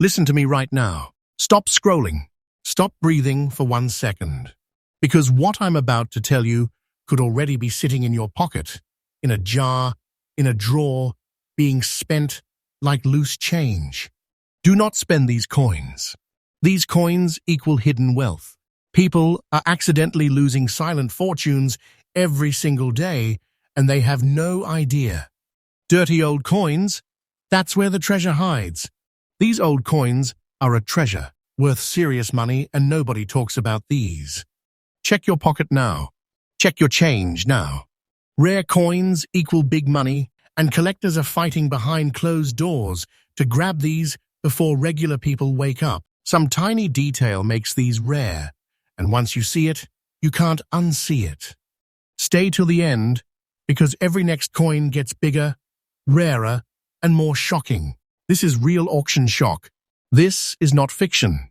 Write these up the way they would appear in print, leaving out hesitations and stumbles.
Listen to me right now. Stop scrolling. Stop breathing for 1 second. Because what I'm about to tell you could already be sitting in your pocket, in a jar, in a drawer, being spent like loose change. Do not spend these coins. These coins equal hidden wealth. People are accidentally losing silent fortunes every single day, and they have no idea. Dirty old coins, that's where the treasure hides. These old coins are a treasure, worth serious money, and nobody talks about these. Check your pocket now. Check your change now. Rare coins equal big money, and collectors are fighting behind closed doors to grab these before regular people wake up. Some tiny detail makes these rare, and once you see it, you can't unsee it. Stay till the end, because every next coin gets bigger, rarer, and more shocking. This is real auction shock. This is not fiction.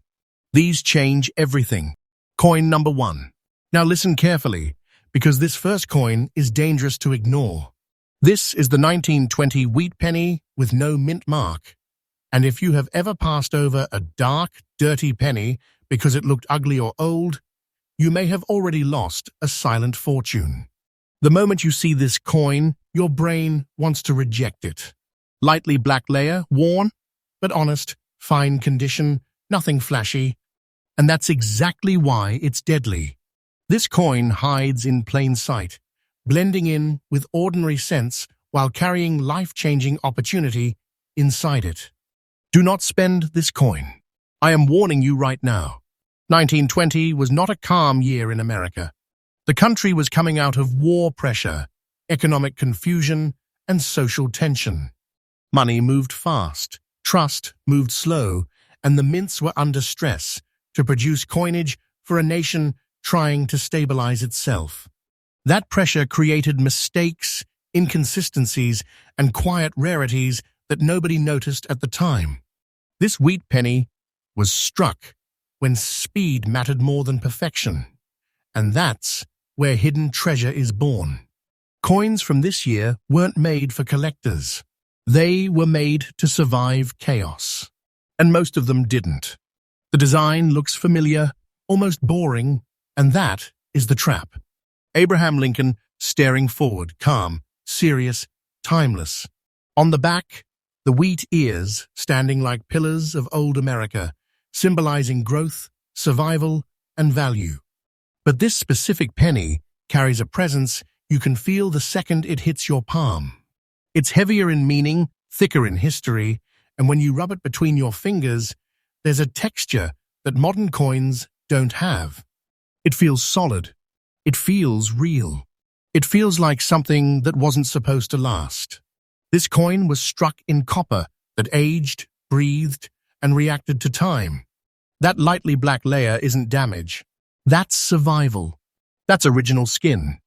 These change everything. Coin number 1. Now listen carefully, because this first coin is dangerous to ignore. This is the 1920 wheat penny with no mint mark. And if you have ever passed over a dark, dirty penny because it looked ugly or old, you may have already lost a silent fortune. The moment you see this coin, your brain wants to reject it. Lightly black layer, worn, but honest, fine condition, nothing flashy. And that's exactly why it's deadly. This coin hides in plain sight, blending in with ordinary sense while carrying life-changing opportunity inside it. Do not spend this coin. I am warning you right now. 1920 was not a calm year in America. The country was coming out of war pressure, economic confusion, and social tension. Money moved fast, trust moved slow, and the mints were under stress to produce coinage for a nation trying to stabilize itself. That pressure created mistakes, inconsistencies, and quiet rarities that nobody noticed at the time. This wheat penny was struck when speed mattered more than perfection. And that's where hidden treasure is born. Coins from this year weren't made for collectors. They were made to survive chaos. And most of them didn't. The design looks familiar, almost boring, and that is the trap. Abraham Lincoln staring forward, calm, serious, timeless. On the back, the wheat ears standing like pillars of old America, symbolizing growth, survival, and value. But this specific penny carries a presence you can feel the second it hits your palm. It's heavier in meaning, thicker in history, and when you rub it between your fingers, there's a texture that modern coins don't have. It feels solid. It feels real. It feels like something that wasn't supposed to last. This coin was struck in copper that aged, breathed, and reacted to time. That lightly black layer isn't damage. That's survival. That's original skin.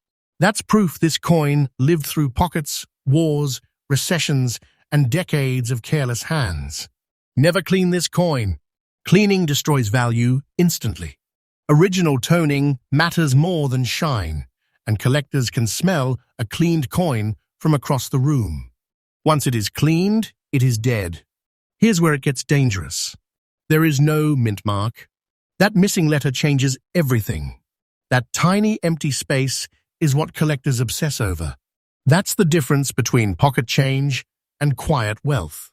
That's proof this coin lived through pockets, wars, recessions, and decades of careless hands. Never clean this coin. Cleaning destroys value instantly. Original toning matters more than shine, and collectors can smell a cleaned coin from across the room. Once it is cleaned, it is dead. Here's where it gets dangerous. There is no mint mark. That missing letter changes everything. That tiny empty space is what collectors obsess over. That's the difference between pocket change and quiet wealth.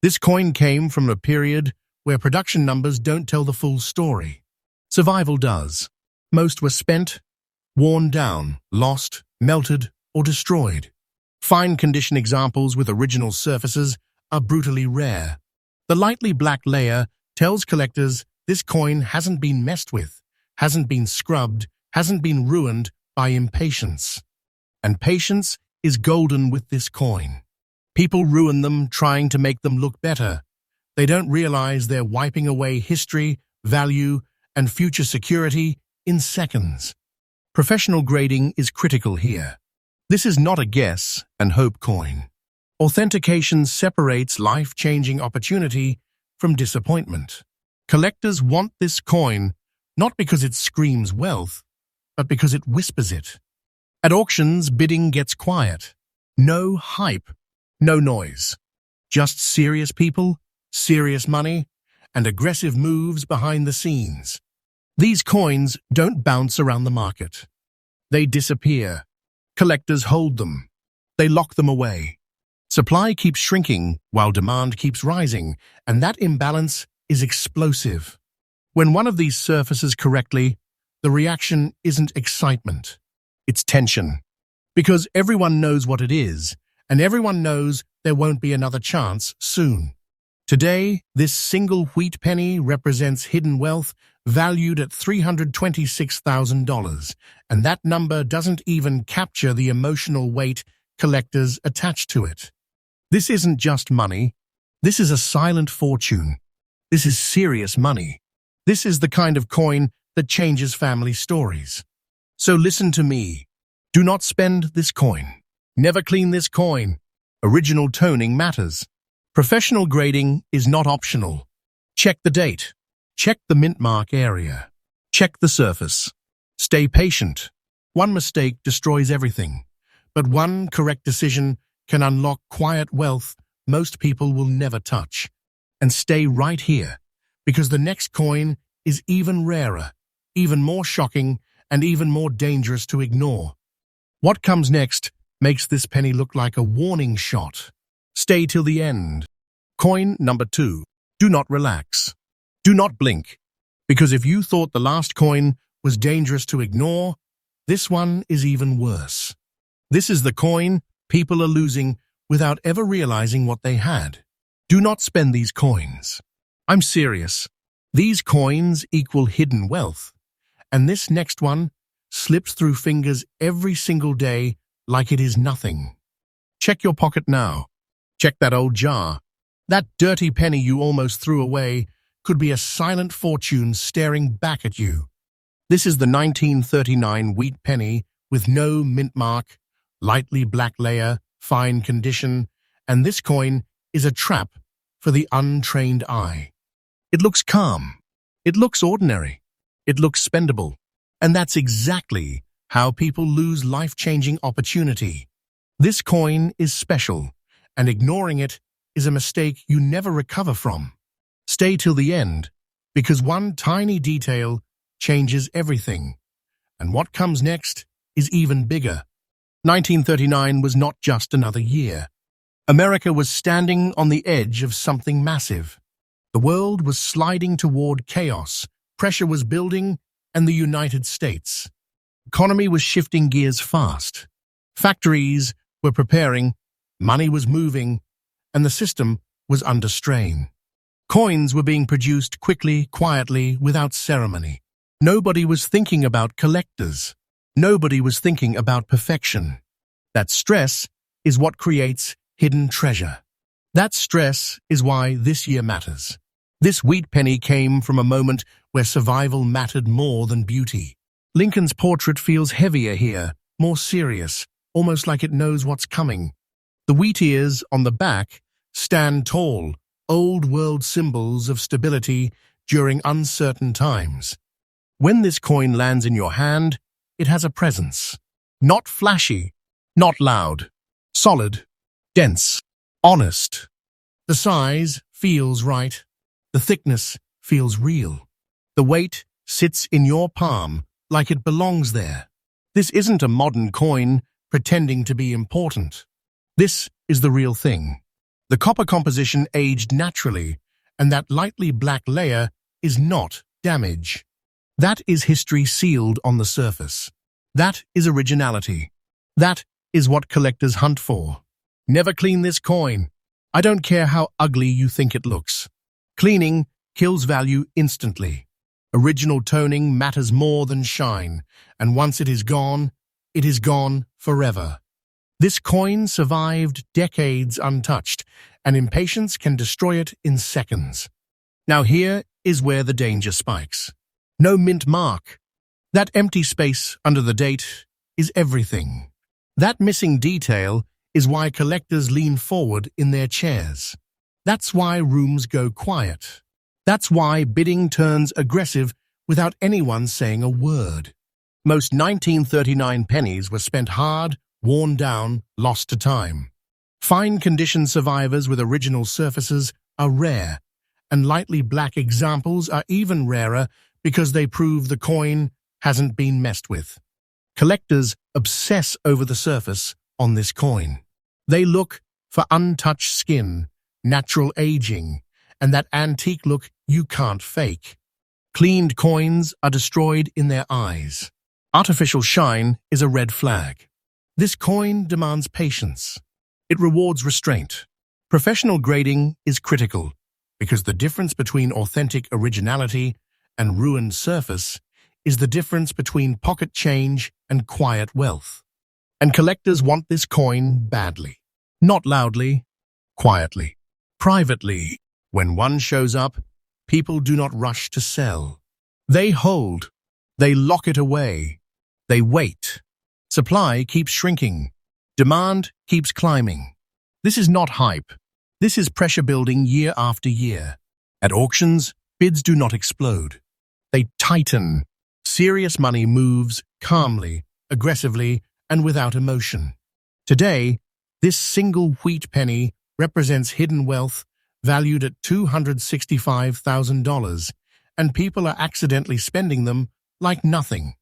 This coin came from a period where production numbers don't tell the full story. Survival does. Most were spent, worn down, lost, melted, or destroyed. Fine condition examples with original surfaces are brutally rare. The lightly black layer tells collectors this coin hasn't been messed with, hasn't been scrubbed, hasn't been ruined by impatience. And patience is golden with this coin. People ruin them trying to make them look better. They don't realize they're wiping away history, value, and future security in seconds. Professional grading is critical here. This is not a guess and hope coin. Authentication separates life-changing opportunity from disappointment. Collectors want this coin not because it screams wealth, but because it whispers it. At auctions, bidding gets quiet. No hype, no noise. Just serious people, serious money, and aggressive moves behind the scenes. These coins don't bounce around the market. They disappear. Collectors hold them. They lock them away. Supply keeps shrinking while demand keeps rising, and that imbalance is explosive. When one of these surfaces correctly, the reaction isn't excitement. It's tension. Because everyone knows what it is, and everyone knows there won't be another chance soon. Today, this single wheat penny represents hidden wealth valued at $326,000, and that number doesn't even capture the emotional weight collectors attach to it. This isn't just money. This is a silent fortune. This is serious money. This is the kind of coin that changes family stories. So listen to me. Do not spend this coin. Never clean this coin. Original toning matters. Professional grading is not optional. Check the date. Check the mint mark area. Check the surface. Stay patient. One mistake destroys everything, but one correct decision can unlock quiet wealth most people will never touch. And stay right here, because the next coin is even rarer, even more shocking, and even more dangerous to ignore. What comes next makes this penny look like a warning shot. Stay till the end. Coin number 2. Do not relax. Do not blink, because if you thought the last coin was dangerous to ignore, this one is even worse. This is the coin people are losing without ever realizing what they had. Do not spend these coins. I'm serious. These coins equal hidden wealth, and this next one slips through fingers every single day like it is nothing. Check your pocket now. Check that old jar. That dirty penny you almost threw away could be a silent fortune staring back at you. This is the 1939 wheat penny with no mint mark, lightly black layer, fine condition, and this coin is a trap for the untrained eye. It looks calm. It looks ordinary. It looks spendable. And that's exactly how people lose life-changing opportunity. This coin is special, and ignoring it is a mistake you never recover from. Stay till the end, because one tiny detail changes everything. And what comes next is even bigger. 1939 was not just another year. America was standing on the edge of something massive. The world was sliding toward chaos, pressure was building, and the United States' economy was shifting gears fast. Factories were preparing, money was moving, and the system was under strain. Coins were being produced quickly, quietly, without ceremony. Nobody was thinking about collectors. Nobody was thinking about perfection. That stress is what creates hidden treasure. That stress is why this year matters. This wheat penny came from a moment where survival mattered more than beauty. Lincoln's portrait feels heavier here, more serious, almost like it knows what's coming. The wheat ears on the back stand tall, old-world symbols of stability during uncertain times. When this coin lands in your hand, it has a presence. Not flashy, not loud, solid, dense, honest. The size feels right. The thickness feels real. The weight sits in your palm like it belongs there. This isn't a modern coin pretending to be important. This is the real thing. The copper composition aged naturally, and that lightly black layer is not damage. That is history sealed on the surface. That is originality. That is what collectors hunt for. Never clean this coin. I don't care how ugly you think it looks. Cleaning kills value instantly. Original toning matters more than shine, and once it is gone forever. This coin survived decades untouched, and impatience can destroy it in seconds. Now here is where the danger spikes. No mint mark. That empty space under the date is everything. That missing detail is why collectors lean forward in their chairs. That's why rooms go quiet. That's why bidding turns aggressive without anyone saying a word. Most 1939 pennies were spent hard, worn down, lost to time. Fine condition survivors with original surfaces are rare, and lightly black examples are even rarer because they prove the coin hasn't been messed with. Collectors obsess over the surface on this coin. They look for untouched skin, natural aging, and that antique look you can't fake. Cleaned coins are destroyed in their eyes. Artificial shine is a red flag. This coin demands patience. It rewards restraint. Professional grading is critical because the difference between authentic originality and ruined surface is the difference between pocket change and quiet wealth. And collectors want this coin badly. Not loudly, quietly, privately. When one shows up, people do not rush to sell. They hold. They lock it away. They wait. Supply keeps shrinking. Demand keeps climbing. This is not hype. This is pressure building year after year. At auctions, bids do not explode. They tighten. Serious money moves calmly, aggressively, and without emotion. Today, this single wheat penny represents hidden wealth valued at $265,000, and people are accidentally spending them like nothing.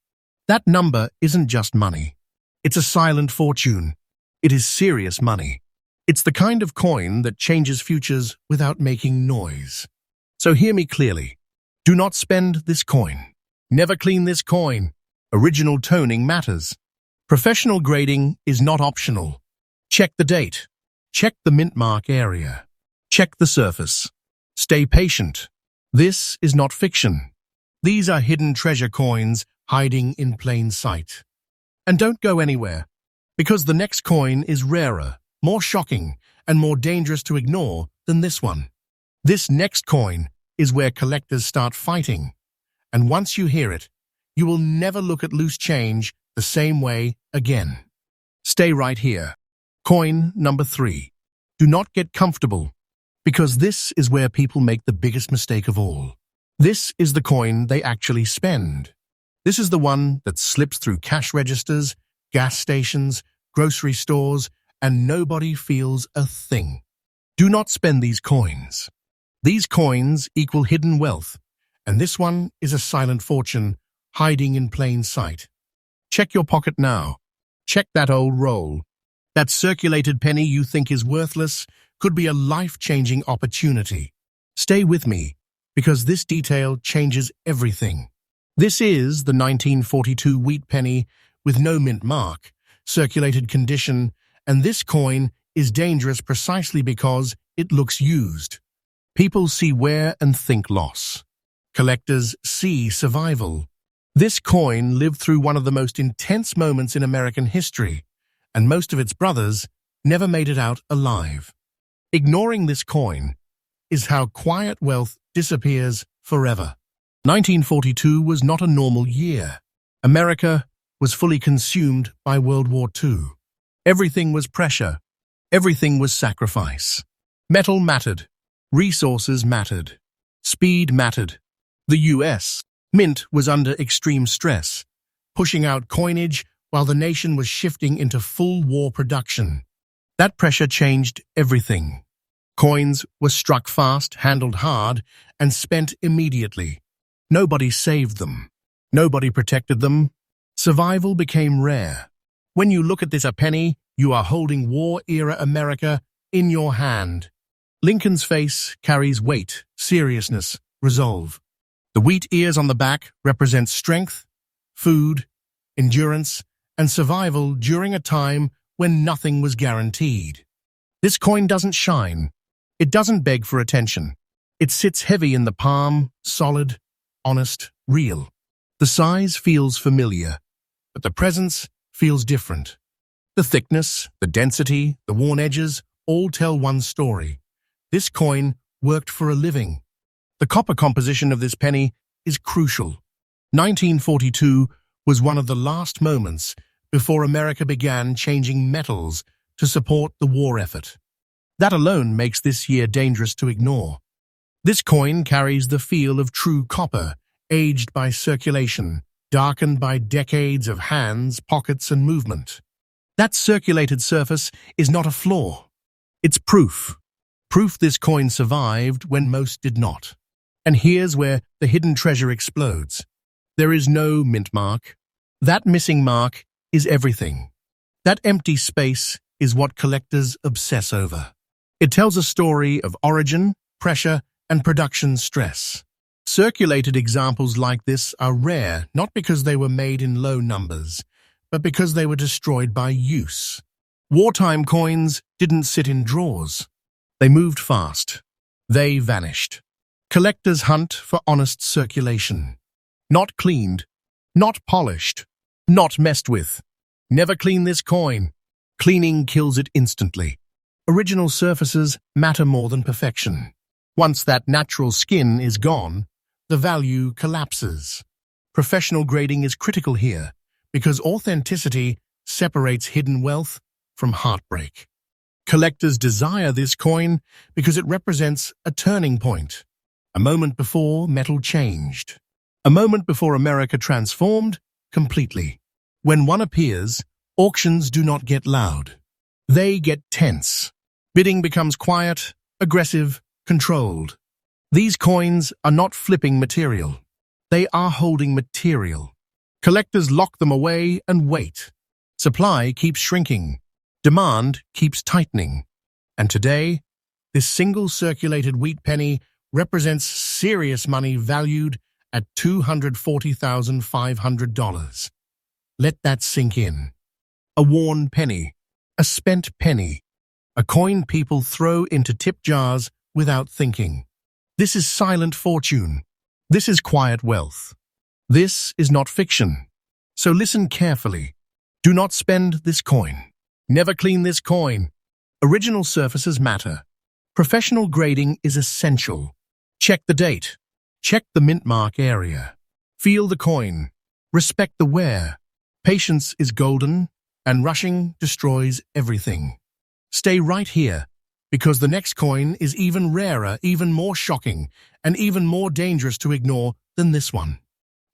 That number isn't just money. It's a silent fortune. It is serious money. It's the kind of coin that changes futures without making noise. So hear me clearly. Do not spend this coin. Never clean this coin. Original toning matters. Professional grading is not optional. Check the date. Check the mint mark area. Check the surface. Stay patient. This is not fiction. These are hidden treasure coins hiding in plain sight. And don't go anywhere, because the next coin is rarer, more shocking, and more dangerous to ignore than this one. This next coin is where collectors start fighting. And once you hear it, you will never look at loose change the same way again. Stay right here. Coin number 3. Do not get comfortable, because this is where people make the biggest mistake of all. This is the coin they actually spend. This is the one that slips through cash registers, gas stations, grocery stores, and nobody feels a thing. Do not spend these coins. These coins equal hidden wealth, and this one is a silent fortune hiding in plain sight. Check your pocket now. Check that old roll. That circulated penny you think is worthless could be a life-changing opportunity. Stay with me, because this detail changes everything. This is the 1942 wheat penny with no mint mark, circulated condition, and this coin is dangerous precisely because it looks used. People see wear and think loss. Collectors see survival. This coin lived through one of the most intense moments in American history, and most of its brothers never made it out alive. Ignoring this coin is how quiet wealth disappears forever. 1942 was not a normal year. America was fully consumed by World War II. Everything was pressure. Everything was sacrifice. Metal mattered. Resources mattered. Speed mattered. The U.S. Mint was under extreme stress, pushing out coinage while the nation was shifting into full war production. That pressure changed everything. Coins were struck fast, handled hard, and spent immediately. Nobody saved them. Nobody protected them. Survival became rare. When you look at this a penny, you are holding war-era America in your hand. Lincoln's face carries weight, seriousness, resolve. The wheat ears on the back represent strength, food, endurance, and survival during a time when nothing was guaranteed. This coin doesn't shine. It doesn't beg for attention. It sits heavy in the palm, solid, honest, real. The size feels familiar, but the presence feels different. The thickness, the density, the worn edges all tell one story. This coin worked for a living. The copper composition of this penny is crucial. 1942 was one of the last moments before America began changing metals to support the war effort. That alone makes this year dangerous to ignore. This coin carries the feel of true copper, aged by circulation, darkened by decades of hands, pockets, and movement. That circulated surface is not a flaw. It's proof. Proof this coin survived when most did not. And here's where the hidden treasure explodes. There is no mint mark. That missing mark is everything. That empty space is what collectors obsess over. It tells a story of origin, pressure, and production stress. Circulated examples like this are rare not because they were made in low numbers, but because they were destroyed by use. Wartime coins didn't sit in drawers. They moved fast. They vanished. Collectors hunt for honest circulation. Not cleaned, not polished, not messed with. Never clean this coin. Cleaning kills it instantly. Original surfaces matter more than perfection. Once that natural skin is gone, the value collapses. Professional grading is critical here because authenticity separates hidden wealth from heartbreak. Collectors desire this coin because it represents a turning point, a moment before metal changed, a moment before America transformed completely. When one appears, auctions do not get loud. They get tense. Bidding becomes quiet, aggressive, controlled. These coins are not flipping material. They are holding material. Collectors lock them away and wait. Supply keeps shrinking. Demand keeps tightening. And today, this single circulated wheat penny represents serious money valued at $240,500. Let that sink in. A worn penny, a spent penny, a coin people throw into tip jars without thinking. This is silent fortune. This is quiet wealth. This is not fiction. So listen carefully. Do not spend this coin. Never clean this coin. Original surfaces matter. Professional grading is essential. Check the date. Check the mint mark area. Feel the coin. Respect the wear. Patience is golden, and rushing destroys everything. Stay right here, because the next coin is even rarer, even more shocking, and even more dangerous to ignore than this one.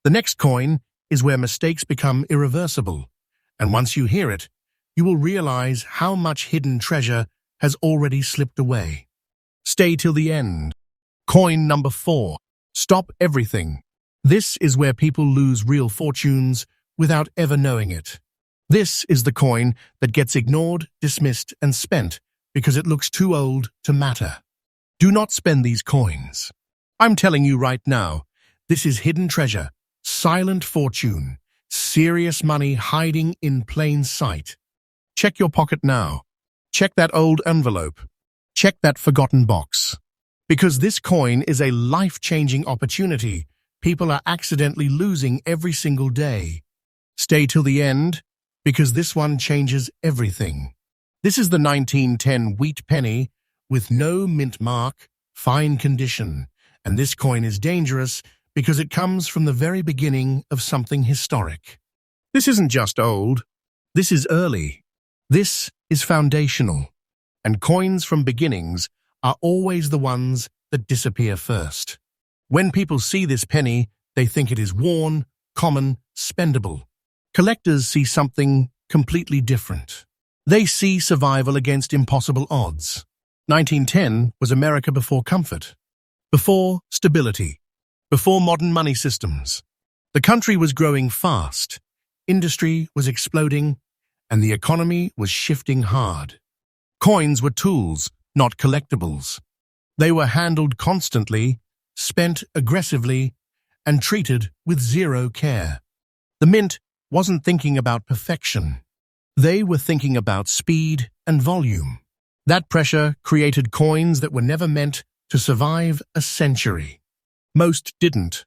The next coin is where mistakes become irreversible, and once you hear it, you will realize how much hidden treasure has already slipped away. Stay till the end. Coin number 4. Stop everything. This is where people lose real fortunes without ever knowing it. This is the coin that gets ignored, dismissed, and spent because it looks too old to matter. Do not spend these coins. I'm telling you right now, this is hidden treasure, silent fortune, serious money hiding in plain sight. Check your pocket now. Check that old envelope. Check that forgotten box. Because this coin is a life-changing opportunity people are accidentally losing every single day. Stay till the end, because this one changes everything. This is the 1910 wheat penny with no mint mark, fine condition, and this coin is dangerous because it comes from the very beginning of something historic. This isn't just old, this is early. This is foundational, and coins from beginnings are always the ones that disappear first. When people see this penny, they think it is worn, common, spendable. Collectors see something completely different. They see survival against impossible odds. 1910 was America before comfort, before stability, before modern money systems. The country was growing fast, industry was exploding, and the economy was shifting hard. Coins were tools, not collectibles. They were handled constantly, spent aggressively, and treated with zero care. The mint wasn't thinking about perfection. They were thinking about speed and volume. That pressure created coins that were never meant to survive a century. Most didn't.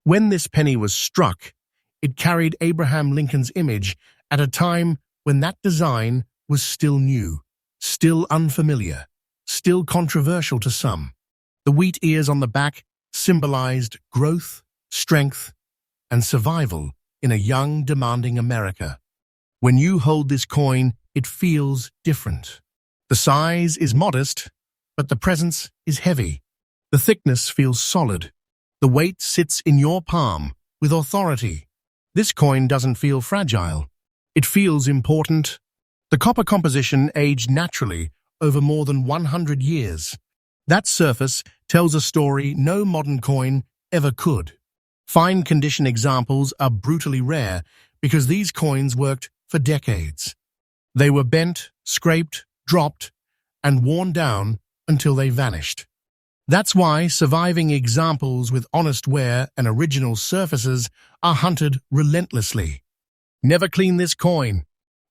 When this penny was struck, it carried Abraham Lincoln's image at a time when that design was still new, still unfamiliar, still controversial to some. The wheat ears on the back symbolized growth, strength, and survival in a young, demanding America. When you hold this coin, it feels different. The size is modest, but the presence is heavy. The thickness feels solid. The weight sits in your palm with authority. This coin doesn't feel fragile. It feels important. The copper composition aged naturally over more than 100 years. That surface tells a story no modern coin ever could. Fine condition examples are brutally rare because these coins worked for decades. They were bent, scraped, dropped, and worn down until they vanished. That's why surviving examples with honest wear and original surfaces are hunted relentlessly. Never clean this coin.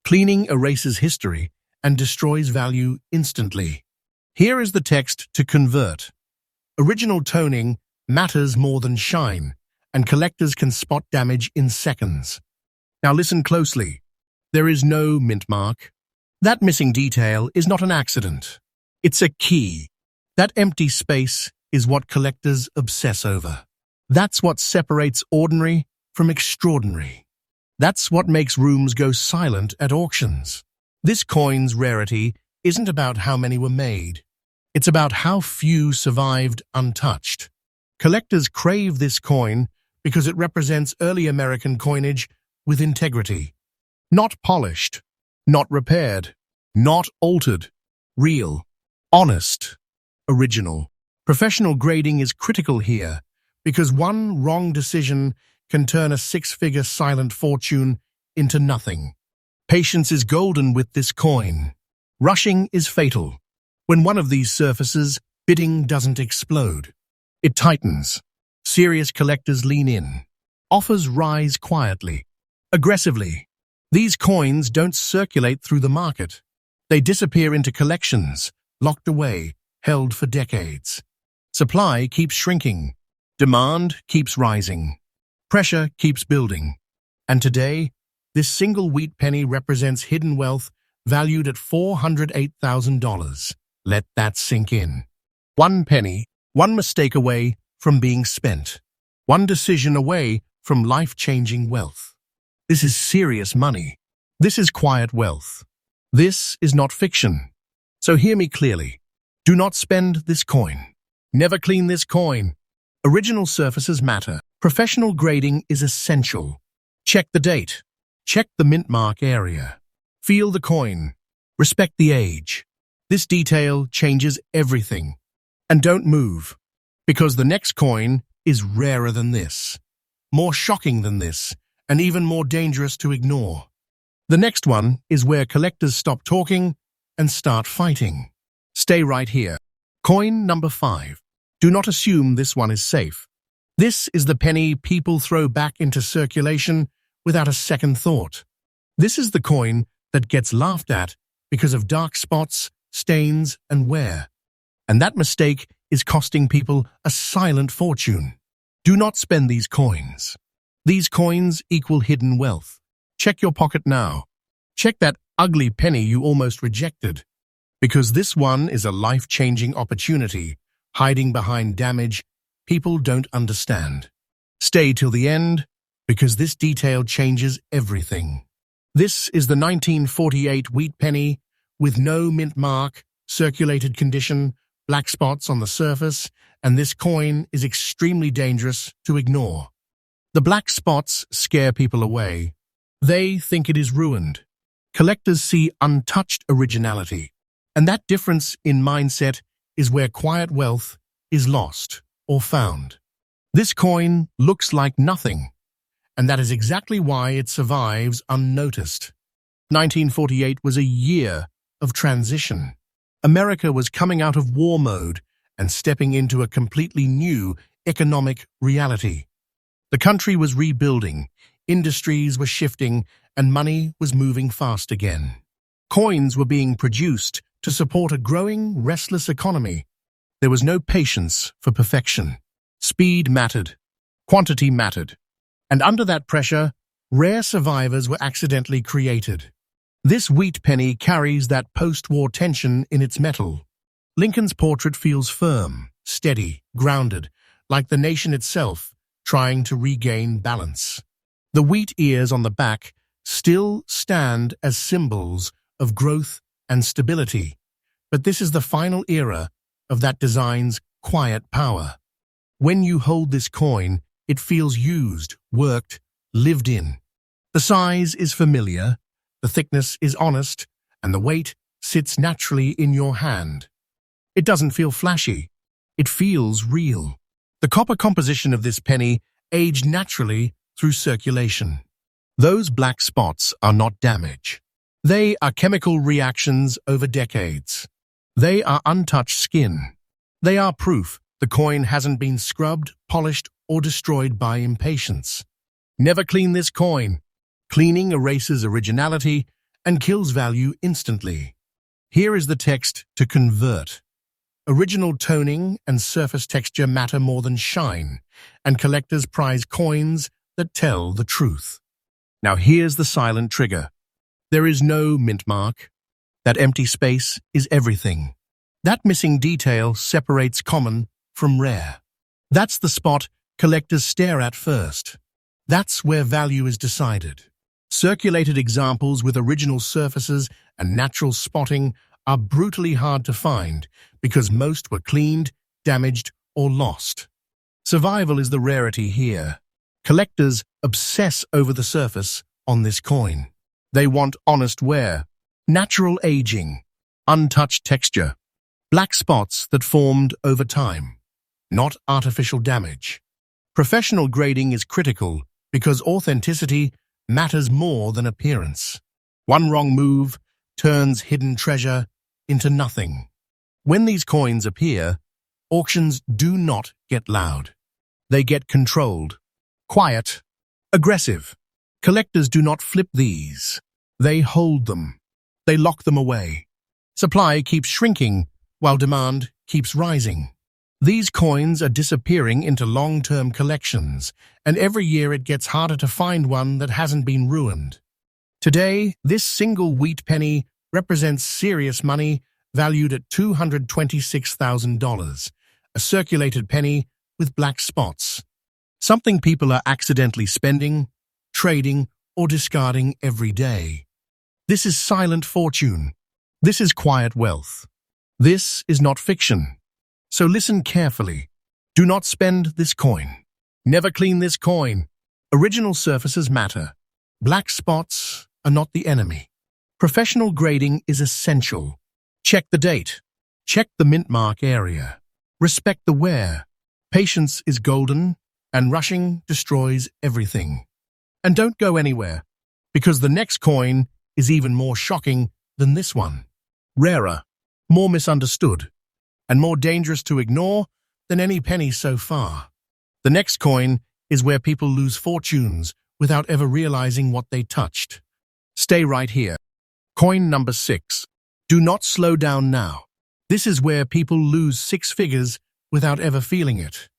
Cleaning erases history and destroys value instantly. Here is the text to convert. Original toning matters more than shine, and collectors can spot damage in seconds. Now listen closely. There is no mint mark. That missing detail is not an accident. It's a key. That empty space is what collectors obsess over. That's what separates ordinary from extraordinary. That's what makes rooms go silent at auctions. This coin's rarity isn't about how many were made. It's about how few survived untouched. Collectors crave this coin because it represents early American coinage with integrity. Not polished, not repaired, not altered. Real, honest, original. Professional grading is critical here because one wrong decision can turn a six-figure silent fortune into nothing. Patience is golden with this coin. Rushing is fatal. When one of these surfaces, bidding doesn't explode. It tightens. Serious collectors lean in. Offers rise quietly, aggressively. These coins don't circulate through the market. They disappear into collections, locked away, held for decades. Supply keeps shrinking. Demand keeps rising. Pressure keeps building. And today, this single wheat penny represents hidden wealth valued at $408,000. Let that sink in. One penny, one mistake away from being spent. One decision away from life-changing wealth. This is serious money. This is quiet wealth. This is not fiction. So hear me clearly. Do not spend this coin. Never clean this coin. Original surfaces matter. Professional grading is essential. Check the date. Check the mint mark area. Feel the coin. Respect the age. This detail changes everything. And don't move, because the next coin is rarer than this, more shocking than this, and even more dangerous to ignore. The next one is where collectors stop talking and start fighting. Stay right here. Coin number 5. Do not assume this one is safe. This is the penny people throw back into circulation without a second thought. This is the coin that gets laughed at because of dark spots, stains, and wear. And that mistake is costing people a silent fortune. Do not spend these coins. These coins equal hidden wealth. Check your pocket now. Check that ugly penny you almost rejected. Because this one is a life-changing opportunity, hiding behind damage people don't understand. Stay till the end, because this detail changes everything. This is the 1948 wheat penny with no mint mark, circulated condition, black spots on the surface, and this coin is extremely dangerous to ignore. The black spots scare people away. They think it is ruined. Collectors see untouched originality, and that difference in mindset is where quiet wealth is lost or found. This coin looks like nothing, and that is exactly why it survives unnoticed. 1948 was a year of transition. America was coming out of war mode and stepping into a completely new economic reality. The country was rebuilding, industries were shifting, and money was moving fast again. Coins were being produced to support a growing, restless economy. There was no patience for perfection. Speed mattered. Quantity mattered. And under that pressure, rare survivors were accidentally created. This wheat penny carries that post-war tension in its metal. Lincoln's portrait feels firm, steady, grounded, like the nation itself trying to regain balance. The wheat ears on the back still stand as symbols of growth and stability, but this is the final era of that design's quiet power. When you hold this coin, it feels used, worked, lived in. The size is familiar, the thickness is honest, and the weight sits naturally in your hand. It doesn't feel flashy. It feels real. The copper composition of this penny aged naturally through circulation. Those black spots are not damage. They are chemical reactions over decades. They are untouched skin. They are proof the coin hasn't been scrubbed, polished, or destroyed by impatience. Never clean this coin. Cleaning erases originality and kills value instantly. Here is the text to convert. Original toning and surface texture matter more than shine, and collectors prize coins that tell the truth. Now here's the silent trigger. There is no mint mark. That empty space is everything. That missing detail separates common from rare. That's the spot collectors stare at first. That's where value is decided. Circulated examples with original surfaces and natural spotting are brutally hard to find because most were cleaned, damaged, or lost. Survival is the rarity here. Collectors obsess over the surface on this coin. They want honest wear, natural aging, untouched texture, black spots that formed over time, not artificial damage. Professional grading is critical because authenticity matters more than appearance. One wrong move turns hidden treasure into nothing. When these coins appear, auctions do not get loud. They get controlled, quiet, aggressive. Collectors do not flip these. They hold them. They lock them away. Supply keeps shrinking while demand keeps rising. These coins are disappearing into long-term collections, and every year it gets harder to find one that hasn't been ruined. Today, this single wheat penny represents serious money valued at $226,000, a circulated penny with black spots. Something people are accidentally spending, trading, or discarding every day. This is silent fortune. This is quiet wealth. This is not fiction. So listen carefully. Do not spend this coin. Never clean this coin. Original surfaces matter. Black spots are not the enemy. Professional grading is essential. Check the date. Check the mint mark area. Respect the wear. Patience is golden, and rushing destroys everything. And don't go anywhere, because the next coin is even more shocking than this one. Rarer, more misunderstood, and more dangerous to ignore than any penny so far. The next coin is where people lose fortunes without ever realizing what they touched. Stay right here. Coin number 6. Do not slow down now. This is where people lose 6 figures without ever feeling it.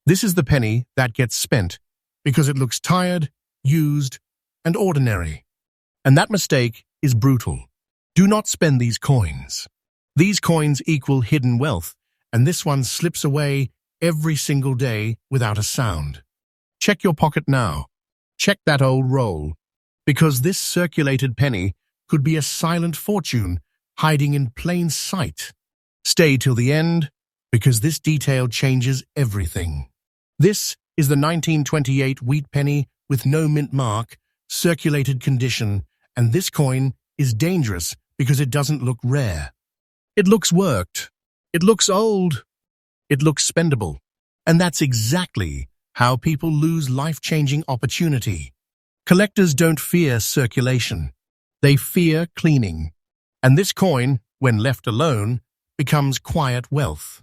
This is the penny that gets spent because it looks tired, used, and ordinary. And that mistake is brutal. Do not spend these coins. These coins equal hidden wealth, and this one slips away every single day without a sound. Check your pocket now. Check that old roll, because this circulated penny could be a silent fortune hiding in plain sight. Stay till the end, because this detail changes everything. This is the 1928 wheat penny with no mint mark, circulated condition, and this coin is dangerous because it doesn't look rare. It looks worked. It looks old. It looks spendable. And that's exactly how people lose life-changing opportunity. Collectors don't fear circulation. They fear cleaning. And this coin, when left alone, becomes quiet wealth.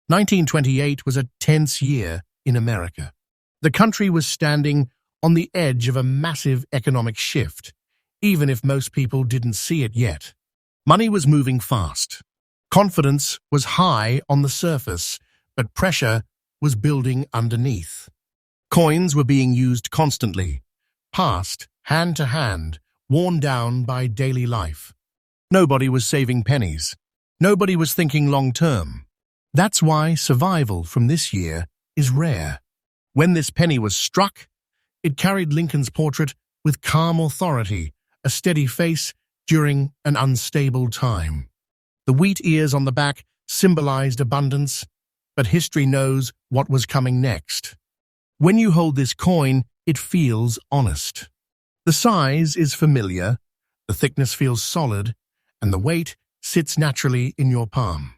1928 was a tense year in America. The country was standing on the edge of a massive economic shift, even if most people didn't see it yet. Money was moving fast. Confidence was high on the surface, but pressure was building underneath. Coins were being used constantly, passed hand to hand, worn down by daily life. Nobody was saving pennies. Nobody was thinking long-term. That's why survival from this year is rare. When this penny was struck, it carried Lincoln's portrait with calm authority, a steady face during an unstable time. The wheat ears on the back symbolized abundance, but history knows what was coming next. When you hold this coin, it feels honest. The size is familiar, the thickness feels solid, and the weight sits naturally in your palm.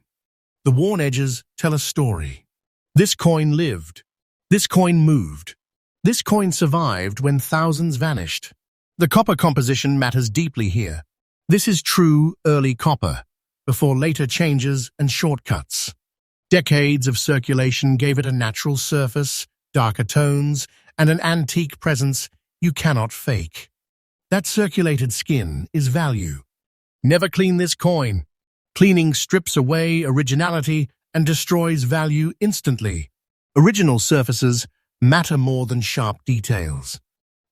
The worn edges tell a story. This coin lived. This coin moved. This coin survived when thousands vanished. The copper composition matters deeply here. This is true early copper, before later changes and shortcuts. Decades of circulation gave it a natural surface, darker tones, and an antique presence you cannot fake. That circulated skin is value. Never clean this coin. Cleaning strips away originality and destroys value instantly. Original surfaces matter more than sharp details.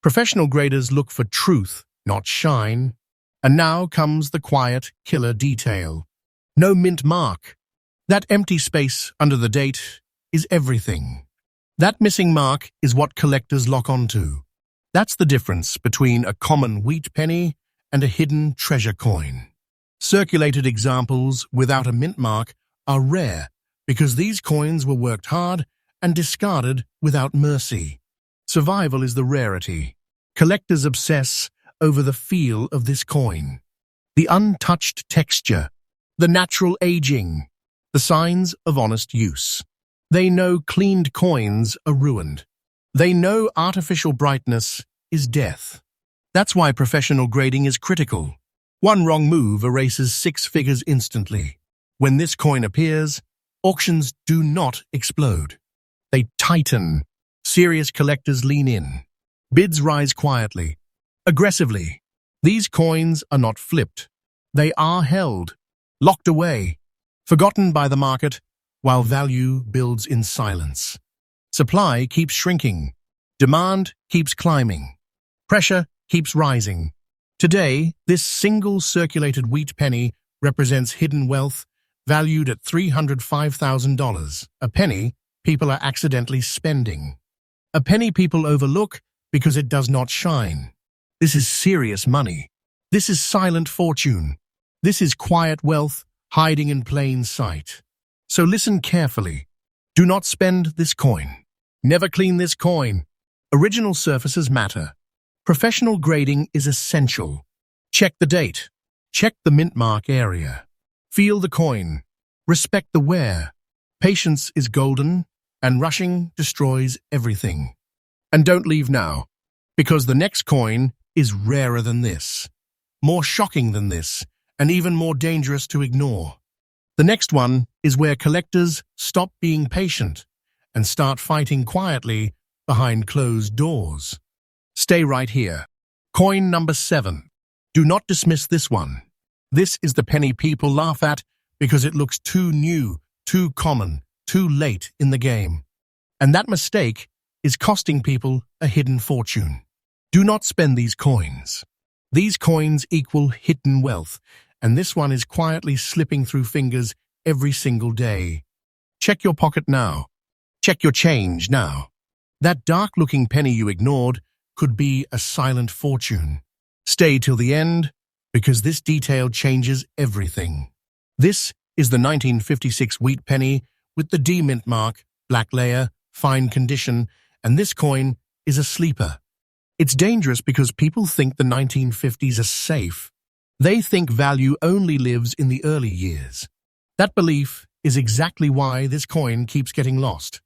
Professional graders look for truth, not shine. And now comes the quiet, killer detail. No mint mark. That empty space under the date is everything. That missing mark is what collectors lock onto. That's the difference between a common wheat penny and a hidden treasure coin. Circulated examples without a mint mark are rare because these coins were worked hard and discarded without mercy. Survival is the rarity. Collectors obsess over the feel of this coin, the untouched texture, the natural aging, the signs of honest use. They know cleaned coins are ruined. They know artificial brightness is death. That's why professional grading is critical. One wrong move erases 6 figures instantly. When this coin appears, auctions do not explode. They tighten. Serious collectors lean in. Bids rise quietly, aggressively. These coins are not flipped. They are held, locked away, forgotten by the market, while value builds in silence. Supply keeps shrinking. Demand keeps climbing. Pressure keeps rising. Today, this single circulated wheat penny represents hidden wealth valued at $305,000. A penny people are accidentally spending. A penny people overlook because it does not shine. This is serious money. This is silent fortune. This is quiet wealth hiding in plain sight. So listen carefully. Do not spend this coin. Never clean this coin. Original surfaces matter. Professional grading is essential. Check the date. Check the mint mark area. Feel the coin. Respect the wear. Patience is golden, and rushing destroys everything. And don't leave now, because the next coin is rarer than this, more shocking than this, and even more dangerous to ignore. The next one is where collectors stop being patient and start fighting quietly behind closed doors. Stay right here. Coin number 7. Do not dismiss this one. This is the penny people laugh at because it looks too new, too common, too late in the game. And that mistake is costing people a hidden fortune. Do not spend these coins. These coins equal hidden wealth, and this one is quietly slipping through fingers every single day. Check your pocket now. Check your change now. That dark-looking penny you ignored could be a silent fortune. Stay till the end, because this detail changes everything. This is the 1956 wheat penny with the D mint mark, black layer, fine condition, and this coin is a sleeper. It's dangerous because people think the 1950s are safe. They think value only lives in the early years. That belief is exactly why this coin keeps getting lost.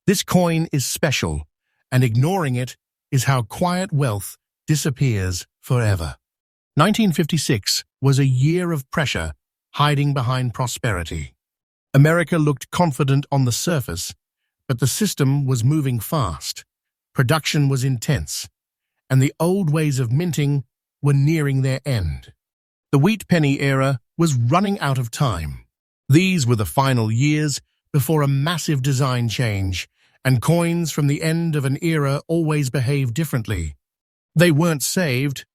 This coin is special, and ignoring it is how quiet wealth disappears forever. 1956 was a year of pressure hiding behind prosperity. America looked confident on the surface, but the system was moving fast. Production was intense, and the old ways of minting were nearing their end. The wheat penny era was running out of time. These were the final years before a massive design change, and coins from the end of an era always behave differently. They weren't saved.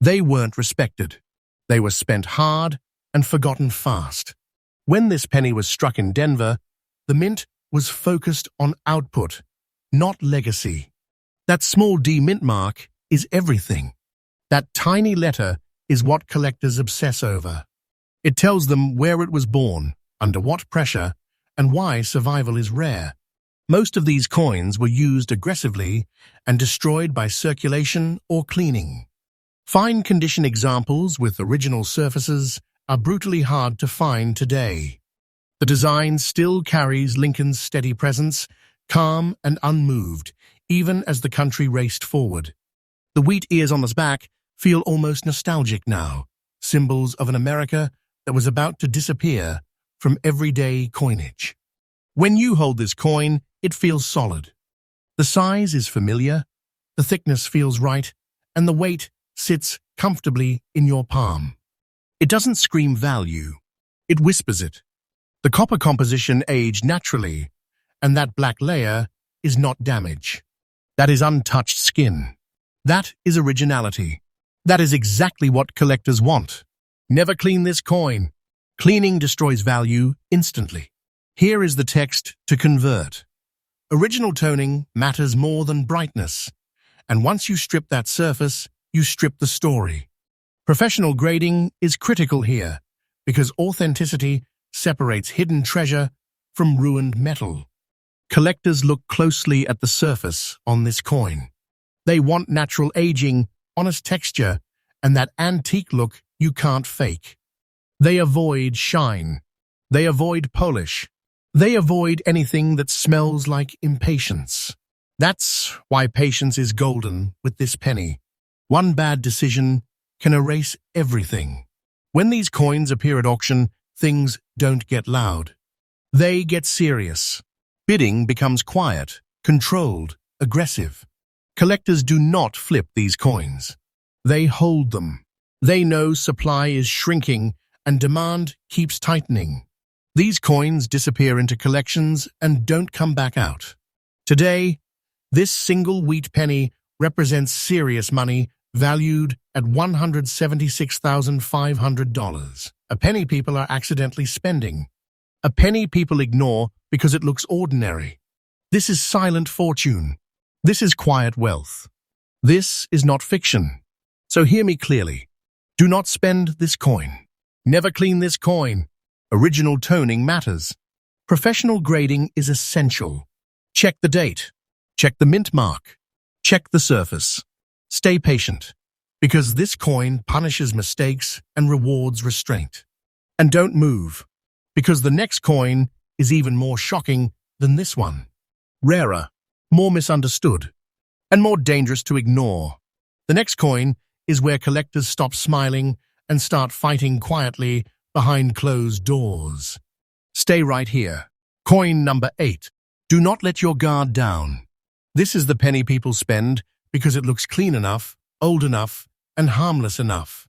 They weren't respected. They were spent hard and forgotten fast. When this penny was struck in Denver, the mint was focused on output, not legacy. That small D mint mark is everything. That tiny letter is what collectors obsess over. It tells them where it was born, under what pressure, and why survival is rare. Most of these coins were used aggressively and destroyed by circulation or cleaning. Fine condition examples with original surfaces are brutally hard to find today. The design still carries Lincoln's steady presence, calm and unmoved, even as the country raced forward. The wheat ears on the back feel almost nostalgic now, symbols of an America that was about to disappear from everyday coinage. When you hold this coin, it feels solid. The size is familiar, the thickness feels right, and the weight sits comfortably in your palm. It doesn't scream value, it whispers it. The copper composition aged naturally, and that black layer is not damage. That is untouched skin. That is originality. That is exactly what collectors want. Never clean this coin. Cleaning destroys value instantly. Here is the text to convert. Original toning matters more than brightness. And once you strip that surface, you strip the story. Professional grading is critical here, because authenticity separates hidden treasure from ruined metal. Collectors look closely at the surface on this coin. They want natural aging, honest texture, and that antique look you can't fake. They avoid shine. They avoid polish. They avoid anything that smells like impatience. That's why patience is golden with this penny. One bad decision can erase everything. When these coins appear at auction, things don't get loud. They get serious. Bidding becomes quiet, controlled, aggressive. Collectors do not flip these coins. They hold them. They know supply is shrinking and demand keeps tightening. These coins disappear into collections and don't come back out. Today, this single wheat penny represents serious money valued at $176,500. A penny people are accidentally spending. A penny people ignore because it looks ordinary. This is silent fortune. This is quiet wealth. This is not fiction. So hear me clearly. Do not spend this coin. Never clean this coin. Original toning matters. Professional grading is essential. Check the date. Check the mint mark. Check the surface. Stay patient, because this coin punishes mistakes and rewards restraint. And don't move, because the next coin is even more shocking than this one. Rarer, more misunderstood, and more dangerous to ignore. The next coin is where collectors stop smiling and start fighting quietly behind closed doors. Stay right here. Coin number 8. Do not let your guard down. This is the penny people spend because it looks clean enough, old enough, and harmless enough.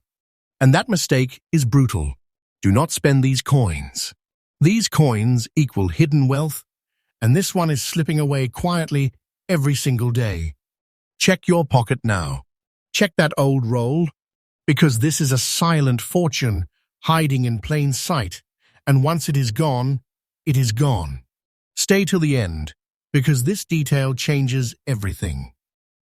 And that mistake is brutal. Do not spend these coins. These coins equal hidden wealth, and this one is slipping away quietly every single day. Check your pocket now. Check that old roll, because this is a silent fortune hiding in plain sight, and once it is gone, it is gone. Stay till the end, because this detail changes everything.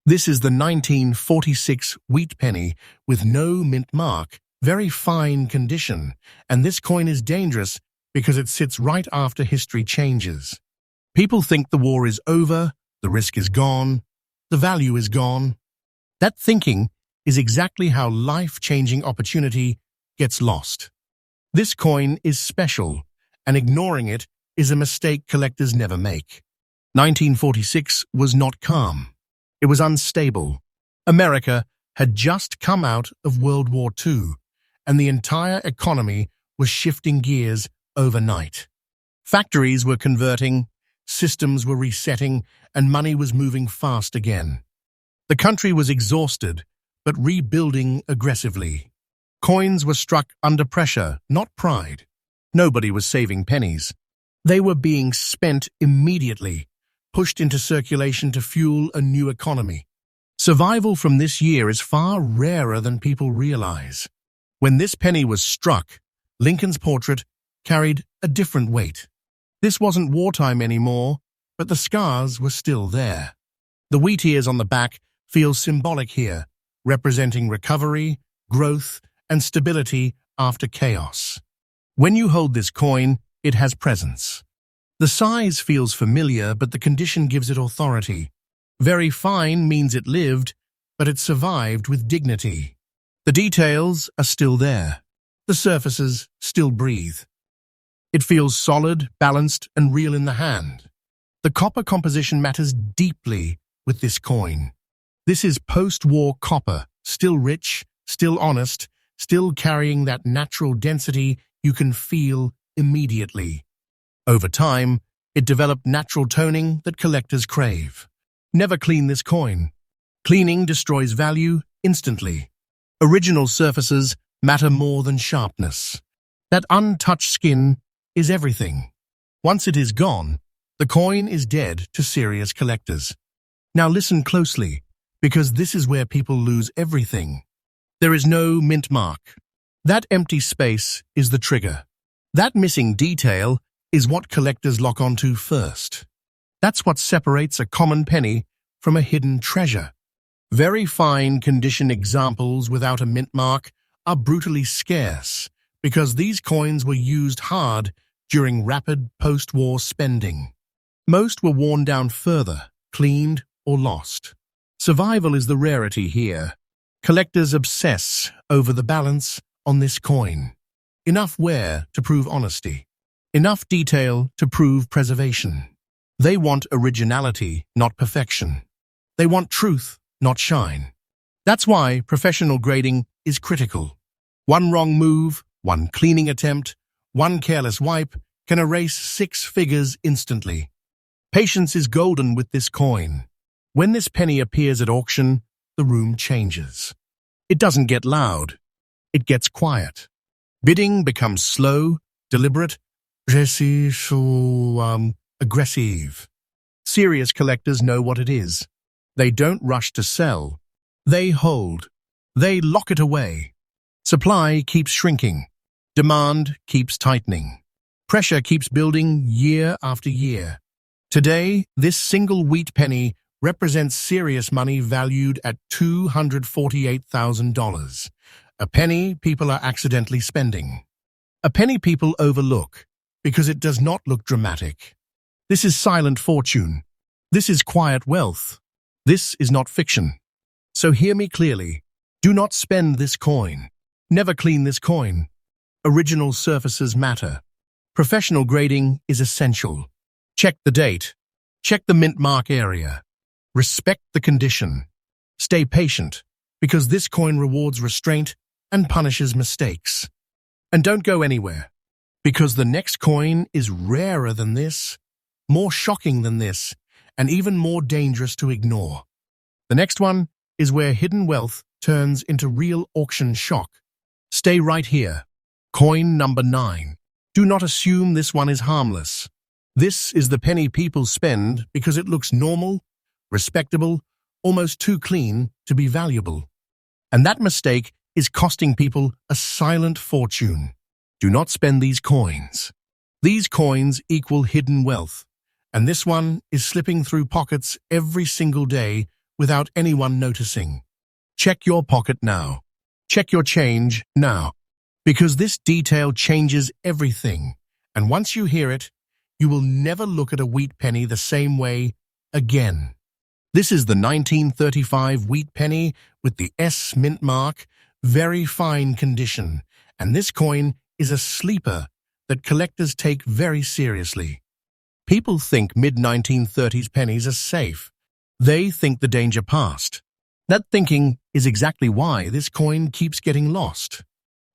This is the 1946 wheat penny with no mint mark, very fine condition, and this coin is dangerous because it sits right after history changes. People think the war is over, the risk is gone, the value is gone. That thinking is exactly how life-changing opportunity gets lost. This coin is special, and ignoring it is a mistake collectors never make. 1946 was not calm. It was unstable. America had just come out of World War II, and the entire economy was shifting gears overnight. Factories were converting, systems were resetting, and money was moving fast again. The country was exhausted, but rebuilding aggressively. Coins were struck under pressure, not pride. Nobody was saving pennies. They were being spent immediately, pushed into circulation to fuel a new economy. Survival from this year is far rarer than people realize. When this penny was struck, Lincoln's portrait carried a different weight. This wasn't wartime anymore, but the scars were still there. The wheat ears on the back feel symbolic here, representing recovery, growth, and stability after chaos. When you hold this coin, it has presence. The size feels familiar, but the condition gives it authority. Very fine means it lived, but it survived with dignity. The details are still there. The surfaces still breathe. It feels solid, balanced, and real in the hand. The copper composition matters deeply with this coin. This is post-war copper, still rich, still honest, still carrying that natural density you can feel immediately. Over time, it developed natural toning that collectors crave. Never clean this coin. Cleaning destroys value instantly. Original surfaces matter more than sharpness. That untouched skin is everything. Once it is gone, the coin is dead to serious collectors. Now listen closely, because this is where people lose everything. There is no mint mark. That empty space is the trigger. That missing detail is what collectors lock onto first. That's what separates a common penny from a hidden treasure. Very fine condition examples without a mint mark are brutally scarce because these coins were used hard during rapid post-war spending. Most were worn down further, cleaned, or lost. Survival is the rarity here. Collectors obsess over the balance on this coin. Enough wear to prove honesty. Enough detail to prove preservation. They want originality, not perfection. They want truth, not shine. That's why professional grading is critical. One wrong move, one cleaning attempt, one careless wipe can erase 6 figures instantly. Patience is golden with this coin. When this penny appears at auction, the room changes. It doesn't get loud. It gets quiet. Bidding becomes slow, deliberate, aggressive. Serious collectors know what it is. They don't rush to sell. They hold. They lock it away. Supply keeps shrinking. Demand keeps tightening. Pressure keeps building year after year. Today, this single wheat penny represents serious money valued at $248,000. A penny people are accidentally spending. A penny people overlook because it does not look dramatic. This is silent fortune. This is quiet wealth. This is not fiction. So hear me clearly. Do not spend this coin. Never clean this coin. Original surfaces matter. Professional grading is essential. Check the date. Check the mint mark area. Respect the condition. Stay patient, because this coin rewards restraint and punishes mistakes. And don't go anywhere, because the next coin is rarer than this, more shocking than this, and even more dangerous to ignore. The next one is where hidden wealth turns into real auction shock. Stay right here. Coin number 9. Do not assume this one is harmless. This is the penny people spend because it looks normal, respectable, almost too clean to be valuable. And that mistake is costing people a silent fortune. Do not spend these coins. These coins equal hidden wealth, and this one is slipping through pockets every single day without anyone noticing. Check your pocket now. Check your change now, because this detail changes everything, and once you hear it, you will never look at a wheat penny the same way again. This is the 1935 wheat penny with the S mint mark, very fine condition, and this coin is a sleeper that collectors take very seriously. People think mid-1930s pennies are safe. They think the danger passed. That thinking is exactly why this coin keeps getting lost.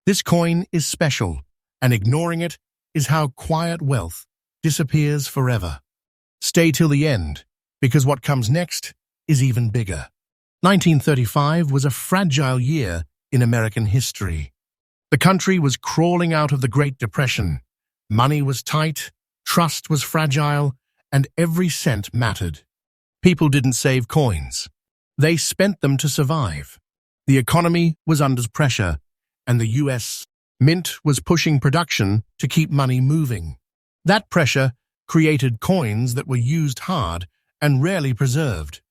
This coin is special, and ignoring it is how quiet wealth disappears forever. Stay till the end, because what comes next is even bigger. 1935 was a fragile year in American history. The country was crawling out of the Great Depression. Money was tight, trust was fragile, and every cent mattered. People didn't save coins. They spent them to survive. The economy was under pressure, and the U.S. Mint was pushing production to keep money moving. That pressure created coins that were used hard and rarely preserved.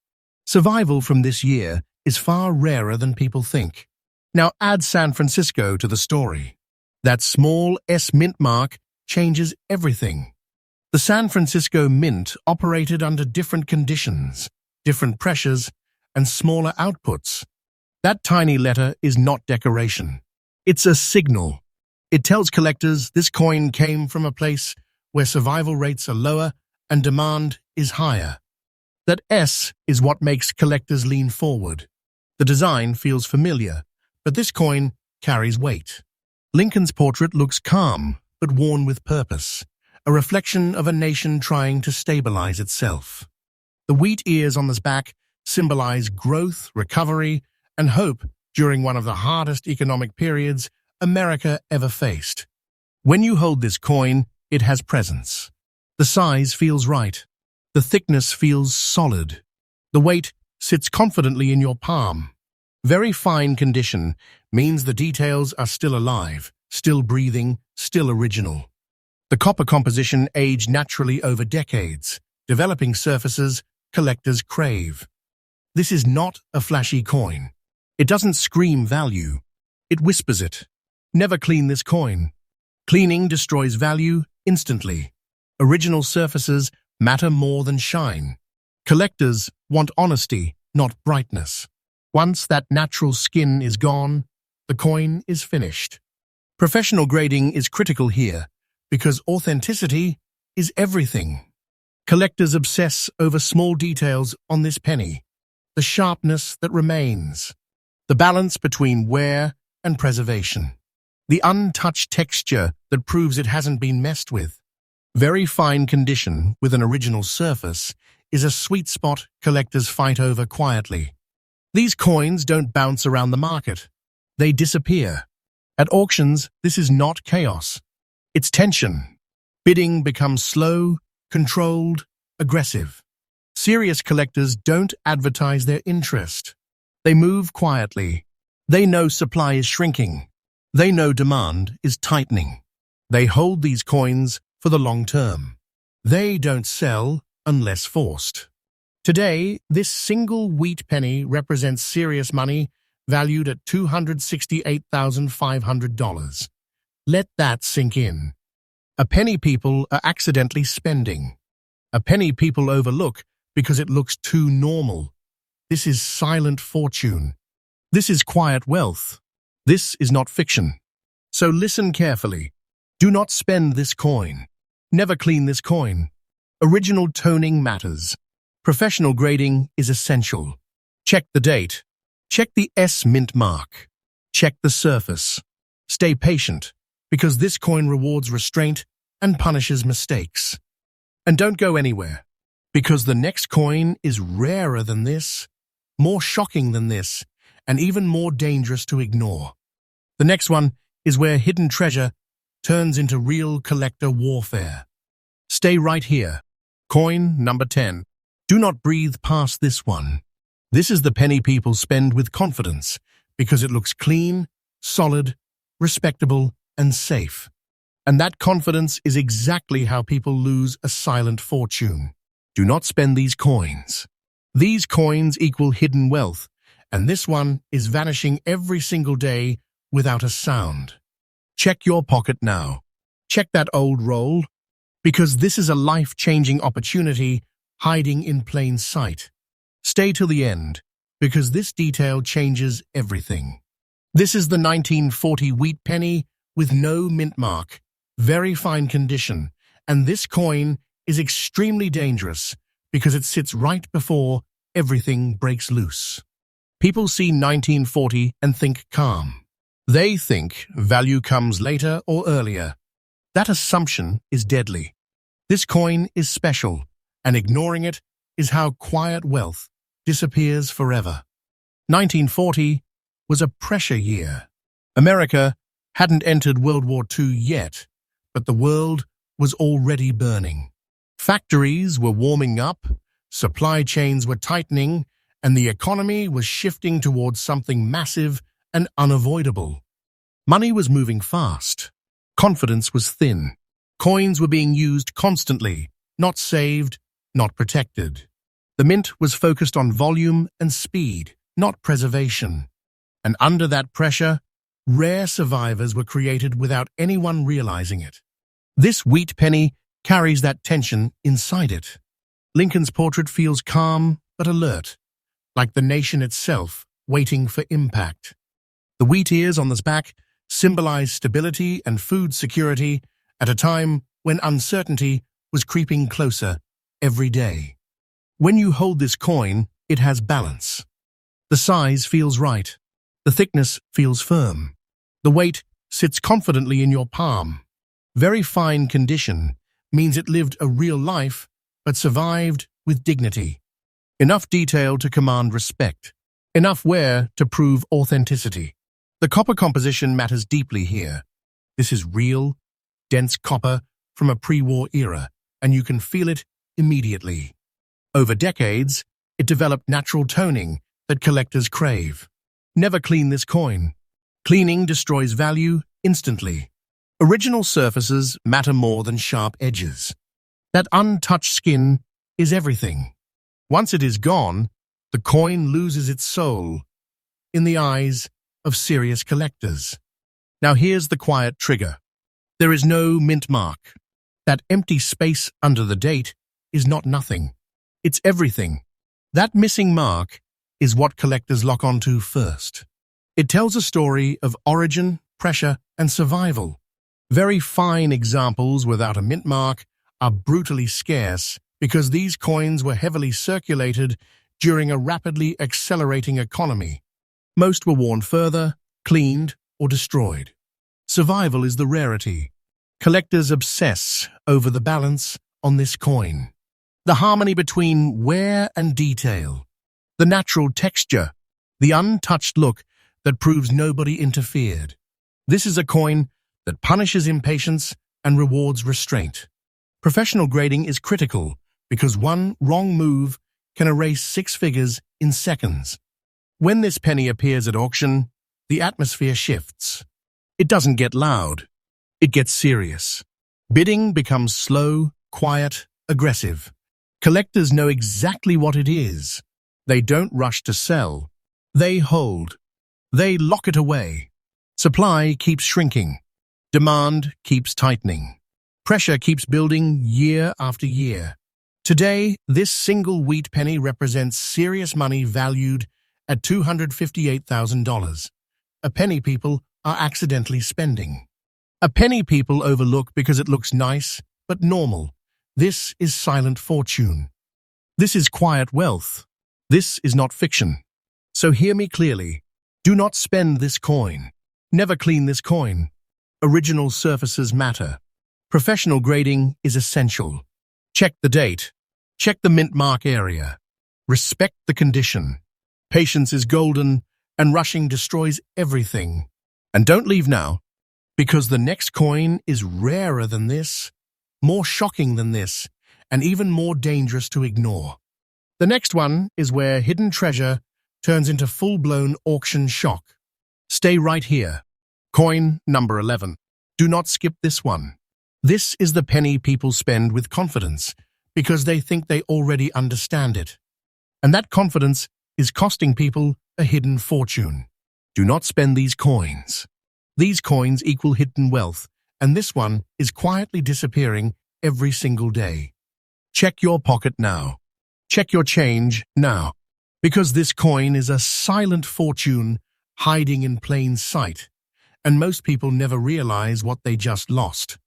Survival from this year is far rarer than people think. Now add San Francisco to the story. That small S mint mark changes everything. The San Francisco Mint operated under different conditions, different pressures, and smaller outputs. That tiny letter is not decoration. It's a signal. It tells collectors this coin came from a place where survival rates are lower and demand is higher. That S is what makes collectors lean forward. The design feels familiar, but this coin carries weight. Lincoln's portrait looks calm, but worn with purpose, a reflection of a nation trying to stabilize itself. The wheat ears on this back symbolize growth, recovery, and hope during one of the hardest economic periods America ever faced. When you hold this coin, it has presence. The size feels right. The thickness feels solid. The weight sits confidently in your palm. Very fine condition means the details are still alive, still breathing, still original. The copper composition aged naturally over decades, developing surfaces collectors crave. This is not a flashy coin. It doesn't scream value. It whispers it. Never clean this coin. Cleaning destroys value instantly. Original surfaces matter more than shine. Collectors want honesty, not brightness. Once that natural skin is gone, the coin is finished. Professional grading is critical here because authenticity is everything. Collectors obsess over small details on this penny. The sharpness that remains. The balance between wear and preservation. The untouched texture that proves it hasn't been messed with. Very fine condition with an original surface is a sweet spot collectors fight over quietly. These coins don't bounce around the market. They disappear. At auctions, this is not chaos. It's tension. Bidding becomes slow, controlled, aggressive. Serious collectors don't advertise their interest. They move quietly. They know supply is shrinking. They know demand is tightening. They hold these coins for the long term. They don't sell unless forced. Today, this single wheat penny represents serious money valued at $268,500. Let that sink in. A penny people are accidentally spending. A penny people overlook because it looks too normal. This is silent fortune. This is quiet wealth. This is not fiction. So listen carefully. Do not spend this coin. Never clean this coin. Original toning matters. Professional grading is essential. Check the date. Check the S mint mark. Check the surface. Stay patient, because this coin rewards restraint and punishes mistakes. And don't go anywhere, because the next coin is rarer than this, more shocking than this, and even more dangerous to ignore. The next one is where hidden treasure turns into real collector warfare. Stay right here. Coin number 10. Do not breathe past this one. This is the penny people spend with confidence because it looks clean, solid, respectable, and safe. And that confidence is exactly how people lose a silent fortune. Do not spend these coins. These coins equal hidden wealth, and this one is vanishing every single day without a sound. Check your pocket now. Check that old roll, because this is a life-changing opportunity hiding in plain sight. Stay till the end, because this detail changes everything. This is the 1940 wheat penny with no mint mark, very fine condition, and this coin is extremely dangerous because it sits right before everything breaks loose. People see 1940 and think calm. They think value comes later or earlier. That assumption is deadly. This coin is special, and ignoring it is how quiet wealth disappears forever. 1940 was a pressure year. America hadn't entered World War II yet, but the world was already burning. Factories were warming up, supply chains were tightening, and the economy was shifting towards something massive and unavoidable. Money was moving fast. Confidence was thin. Coins were being used constantly, not saved, not protected. The mint was focused on volume and speed, not preservation. And under that pressure, rare survivors were created without anyone realizing it. This wheat penny carries that tension inside it. Lincoln's portrait feels calm but alert, like the nation itself waiting for impact. The wheat ears on this back symbolize stability and food security at a time when uncertainty was creeping closer every day. When you hold this coin, it has balance. The size feels right. The thickness feels firm. The weight sits confidently in your palm. Very fine condition means it lived a real life but survived with dignity. Enough detail to command respect. Enough wear to prove authenticity. The copper composition matters deeply here. This is real, dense copper from a pre-war era, and you can feel it immediately. Over decades, it developed natural toning that collectors crave. Never clean this coin. Cleaning destroys value instantly. Original surfaces matter more than sharp edges. That untouched skin is everything. Once it is gone, the coin loses its soul in the eyes of serious collectors. Now here's the quiet trigger. There is no mint mark. That empty space under the date is not nothing. It's everything. That missing mark is what collectors lock onto first. It tells a story of origin, pressure, and survival. Very fine examples without a mint mark are brutally scarce because these coins were heavily circulated during a rapidly accelerating economy. Most were worn further, cleaned, or destroyed. Survival is the rarity. Collectors obsess over the balance on this coin. The harmony between wear and detail. The natural texture. The untouched look that proves nobody interfered. This is a coin that punishes impatience and rewards restraint. Professional grading is critical because one wrong move can erase 6 figures in seconds. When this penny appears at auction, the atmosphere shifts. It doesn't get loud. It gets serious. Bidding becomes slow, quiet, aggressive. Collectors know exactly what it is. They don't rush to sell. They hold. They lock it away. Supply keeps shrinking. Demand keeps tightening. Pressure keeps building year after year. Today, this single wheat penny represents serious money valued at $258,000. A penny people are accidentally spending. A penny people overlook because it looks nice, but normal. This is silent fortune. This is quiet wealth. This is not fiction. So hear me clearly. Do not spend this coin. Never clean this coin. Original surfaces matter. Professional grading is essential. Check the date. Check the mint mark area. Respect the condition. Patience is golden, and rushing destroys everything. And don't leave now, because the next coin is rarer than this, more shocking than this, and even more dangerous to ignore. The next one is where hidden treasure turns into full-blown auction shock. Stay right here. Coin number 11. Do not skip this one. This is the penny people spend with confidence because they think they already understand it. And that confidence is costing people a hidden fortune. Do not spend these coins. These coins equal hidden wealth, and this one is quietly disappearing every single day. Check your pocket now. Check your change now, because this coin is a silent fortune hiding in plain sight, and most people never realize what they just lost.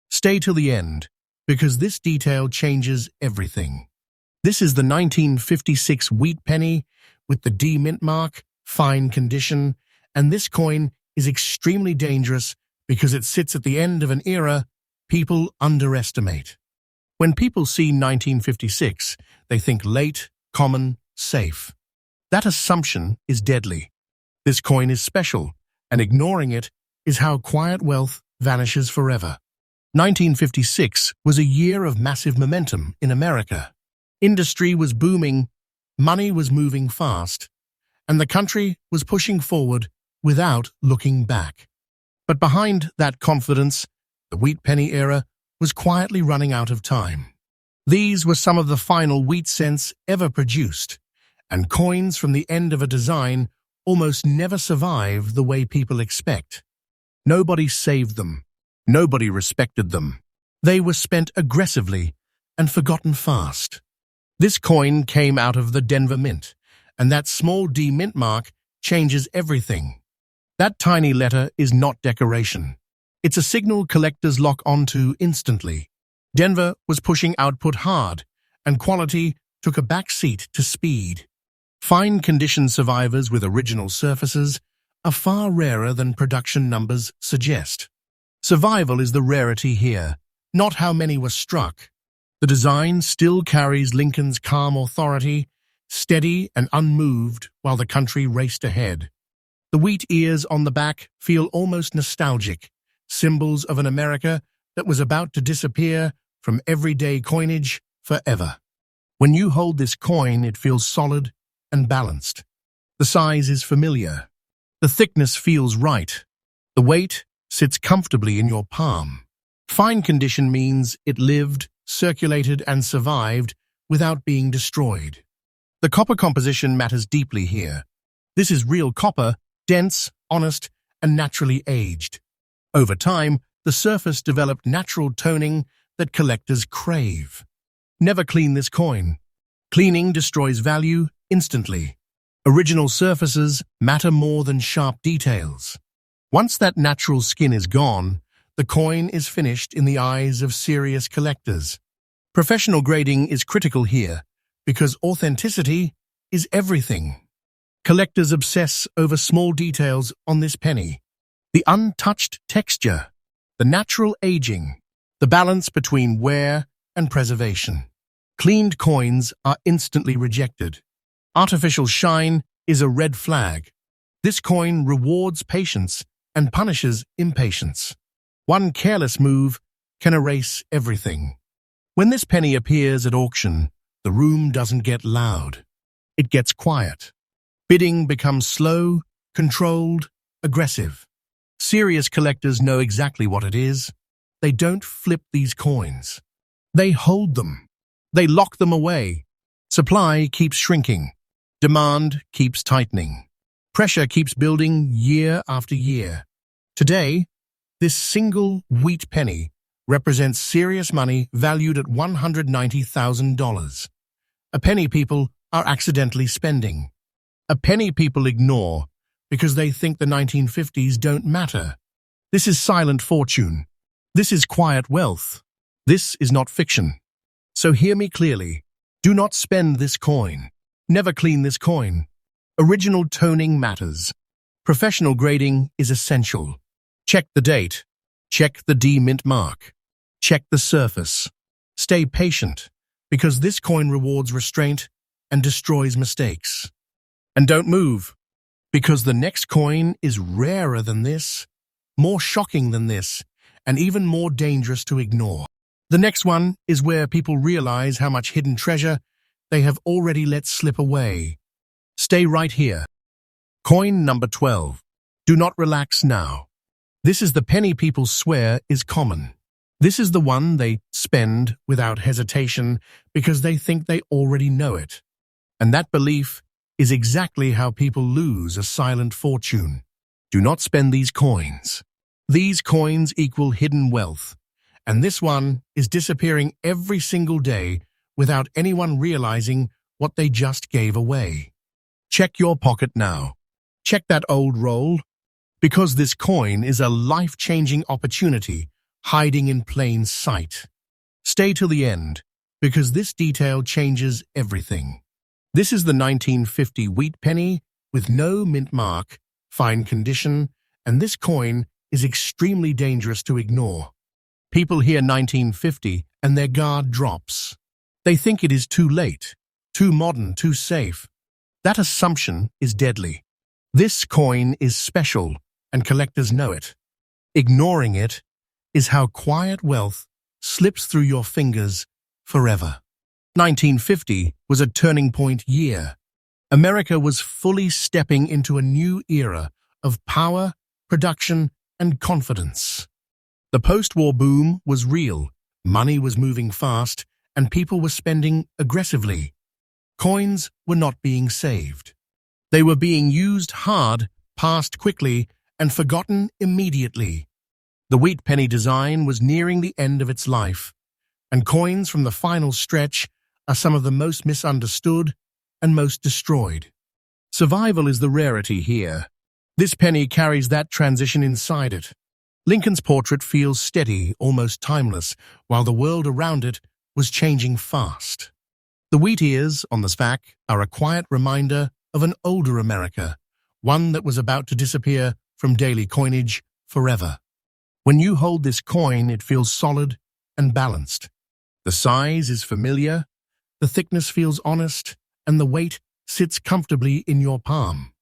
Stay till the end, because this detail changes everything. This is the 1956 wheat penny with the D mint mark, fine condition, and this coin is extremely dangerous because it sits at the end of an era people underestimate. When people see 1956, they think late, common, safe. That assumption is deadly. This coin is special, and ignoring it is how quiet wealth vanishes forever. 1956 was a year of massive momentum in America. Industry was booming, money was moving fast, and the country was pushing forward without looking back. But behind that confidence, the wheat penny era was quietly running out of time. These were some of the final wheat cents ever produced, and coins from the end of a design almost never survive the way people expect. Nobody saved them. Nobody respected them. They were spent aggressively and forgotten fast. This coin came out of the Denver Mint, and that small D mint mark changes everything. That tiny letter is not decoration. It's a signal collectors lock onto instantly. Denver was pushing output hard, and quality took a back seat to speed. Fine condition survivors with original surfaces are far rarer than production numbers suggest. Survival is the rarity here, not how many were struck. The design still carries Lincoln's calm authority, steady and unmoved while the country raced ahead. The wheat ears on the back feel almost nostalgic, symbols of an America that was about to disappear from everyday coinage forever. When you hold this coin, it feels solid and balanced. The size is familiar. The thickness feels right. The weight sits comfortably in your palm. Fine condition means it lived, circulated, and survived without being destroyed. The copper composition matters deeply here. This is real copper, dense, honest, and naturally aged. Over time, the surface developed natural toning that collectors crave. Never clean this coin. Cleaning destroys value instantly. Original surfaces matter more than sharp details. Once that natural skin is gone, the coin is finished in the eyes of serious collectors. Professional grading is critical here because authenticity is everything. Collectors obsess over small details on this penny. The untouched texture, the natural aging, the balance between wear and preservation. Cleaned coins are instantly rejected. Artificial shine is a red flag. This coin rewards patience and punishes impatience. One careless move can erase everything. When this penny appears at auction, the room doesn't get loud. It gets quiet. Bidding becomes slow, controlled, aggressive. Serious collectors know exactly what it is. They don't flip these coins. They hold them. They lock them away. Supply keeps shrinking. Demand keeps tightening. Pressure keeps building year after year. Today, this single wheat penny represents serious money valued at $190,000. A penny people are accidentally spending. A penny people ignore because they think the 1950s don't matter. This is silent fortune. This is quiet wealth. This is not fiction. So hear me clearly. Do not spend this coin. Never clean this coin. Original toning matters. Professional grading is essential. Check the date. Check the D-mint mark. Check the surface. Stay patient, because this coin rewards restraint and destroys mistakes. And don't move, because the next coin is rarer than this, more shocking than this, and even more dangerous to ignore. The next one is where people realize how much hidden treasure they have already let slip away. Stay right here. Coin number 12. Do not relax now. This is the penny people swear is common. This is the one they spend without hesitation because they think they already know it. And that belief is exactly how people lose a silent fortune. Do not spend these coins. These coins equal hidden wealth, and this one is disappearing every single day without anyone realizing what they just gave away. Check your pocket now. Check that old roll, because this coin is a life-changing opportunity hiding in plain sight. Stay till the end, because this detail changes everything. This is the 1950 wheat penny with no mint mark, fine condition, and this coin is extremely dangerous to ignore. People hear 1950 and their guard drops. They think it is too late, too modern, too safe. That assumption is deadly. This coin is special, and collectors know it. Ignoring it is how quiet wealth slips through your fingers forever. 1950 was a turning point year. America was fully stepping into a new era of power, production, and confidence. The post-war boom was real, money was moving fast, and people were spending aggressively. Coins were not being saved. They were being used hard, passed quickly, and forgotten immediately. The wheat penny design was nearing the end of its life, and coins from the final stretch are some of the most misunderstood and most destroyed. Survival is the rarity here. This penny carries that transition inside it. Lincoln's portrait feels steady, almost timeless, while the world around it was changing fast. The wheat ears on the back are a quiet reminder of an older America, one that was about to disappear from daily coinage forever. When you hold this coin, it feels solid and balanced. The size is familiar, the thickness feels honest, and the weight sits comfortably in your palm.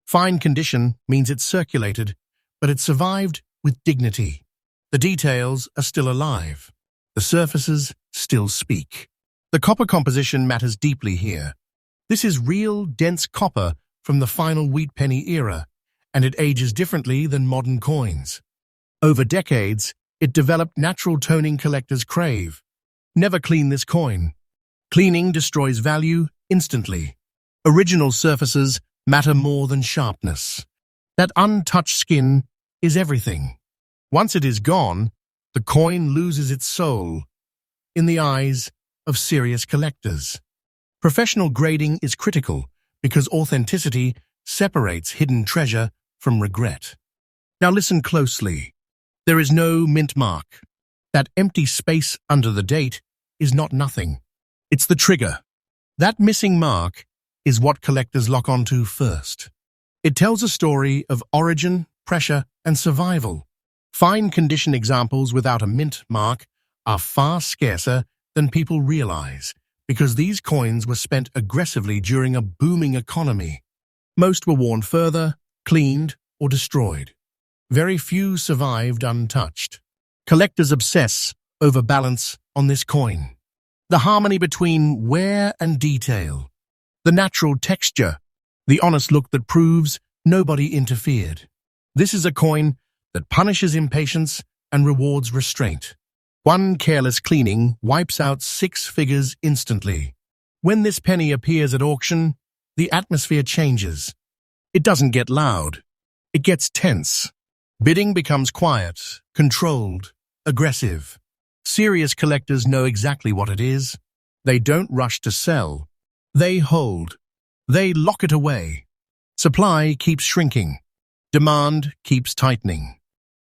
Fine condition means it's circulated, but it survived with dignity. The details are still alive. The surfaces still speak. The copper composition matters deeply here. This is real, dense copper from the final wheat penny era, and it ages differently than modern coins. Over decades, it developed natural toning collectors crave. Never clean this coin. Cleaning destroys value instantly. Original surfaces matter more than sharpness. That untouched skin is everything. Once it is gone, the coin loses its soul in the eyes of serious collectors. Professional grading is critical because authenticity separates hidden treasure from regret. Now listen closely. There is no mint mark. That empty space under the date is not nothing. It's the trigger. That missing mark is what collectors lock onto first. It tells a story of origin, pressure, and survival. Fine condition examples without a mint mark are far scarcer than people realize because these coins were spent aggressively during a booming economy. Most were worn further, cleaned, or destroyed. Very few survived untouched. Collectors obsess over balance on this coin. The harmony between wear and detail. The natural texture. The honest look that proves nobody interfered. This is a coin that punishes impatience and rewards restraint. One careless cleaning wipes out 6 figures instantly. When this penny appears at auction, the atmosphere changes. It doesn't get loud. It gets tense. Bidding becomes quiet, controlled, aggressive. Serious collectors know exactly what it is. They don't rush to sell. They hold. They lock it away. Supply keeps shrinking. Demand keeps tightening.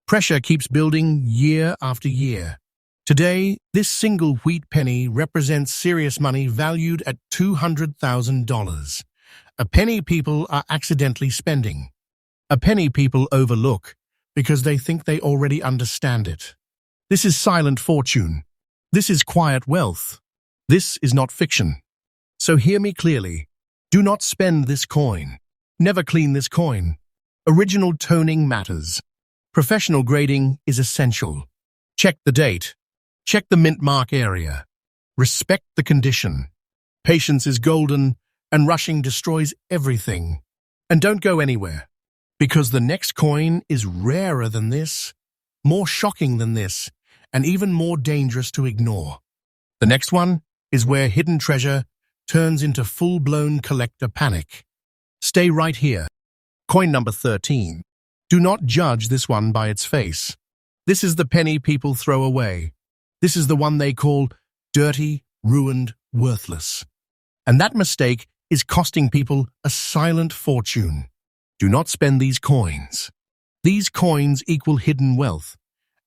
Pressure keeps building year after year. Today, this single wheat penny represents serious money valued at $200,000. A penny people are accidentally spending. A penny people overlook because they think they already understand it. This is silent fortune. This is quiet wealth. This is not fiction. So hear me clearly. Do not spend this coin. Never clean this coin. Original toning matters. Professional grading is essential. Check the date. Check the mint mark area. Respect the condition. Patience is golden, and rushing destroys everything. And don't go anywhere, because the next coin is rarer than this, more shocking than this, and even more dangerous to ignore. The next one is where hidden treasure turns into full-blown collector panic. Stay right here. Coin number 13. Do not judge this one by its face. This is the penny people throw away. This is the one they call dirty, ruined, worthless. And that mistake is costing people a silent fortune. Do not spend these coins. These coins equal hidden wealth,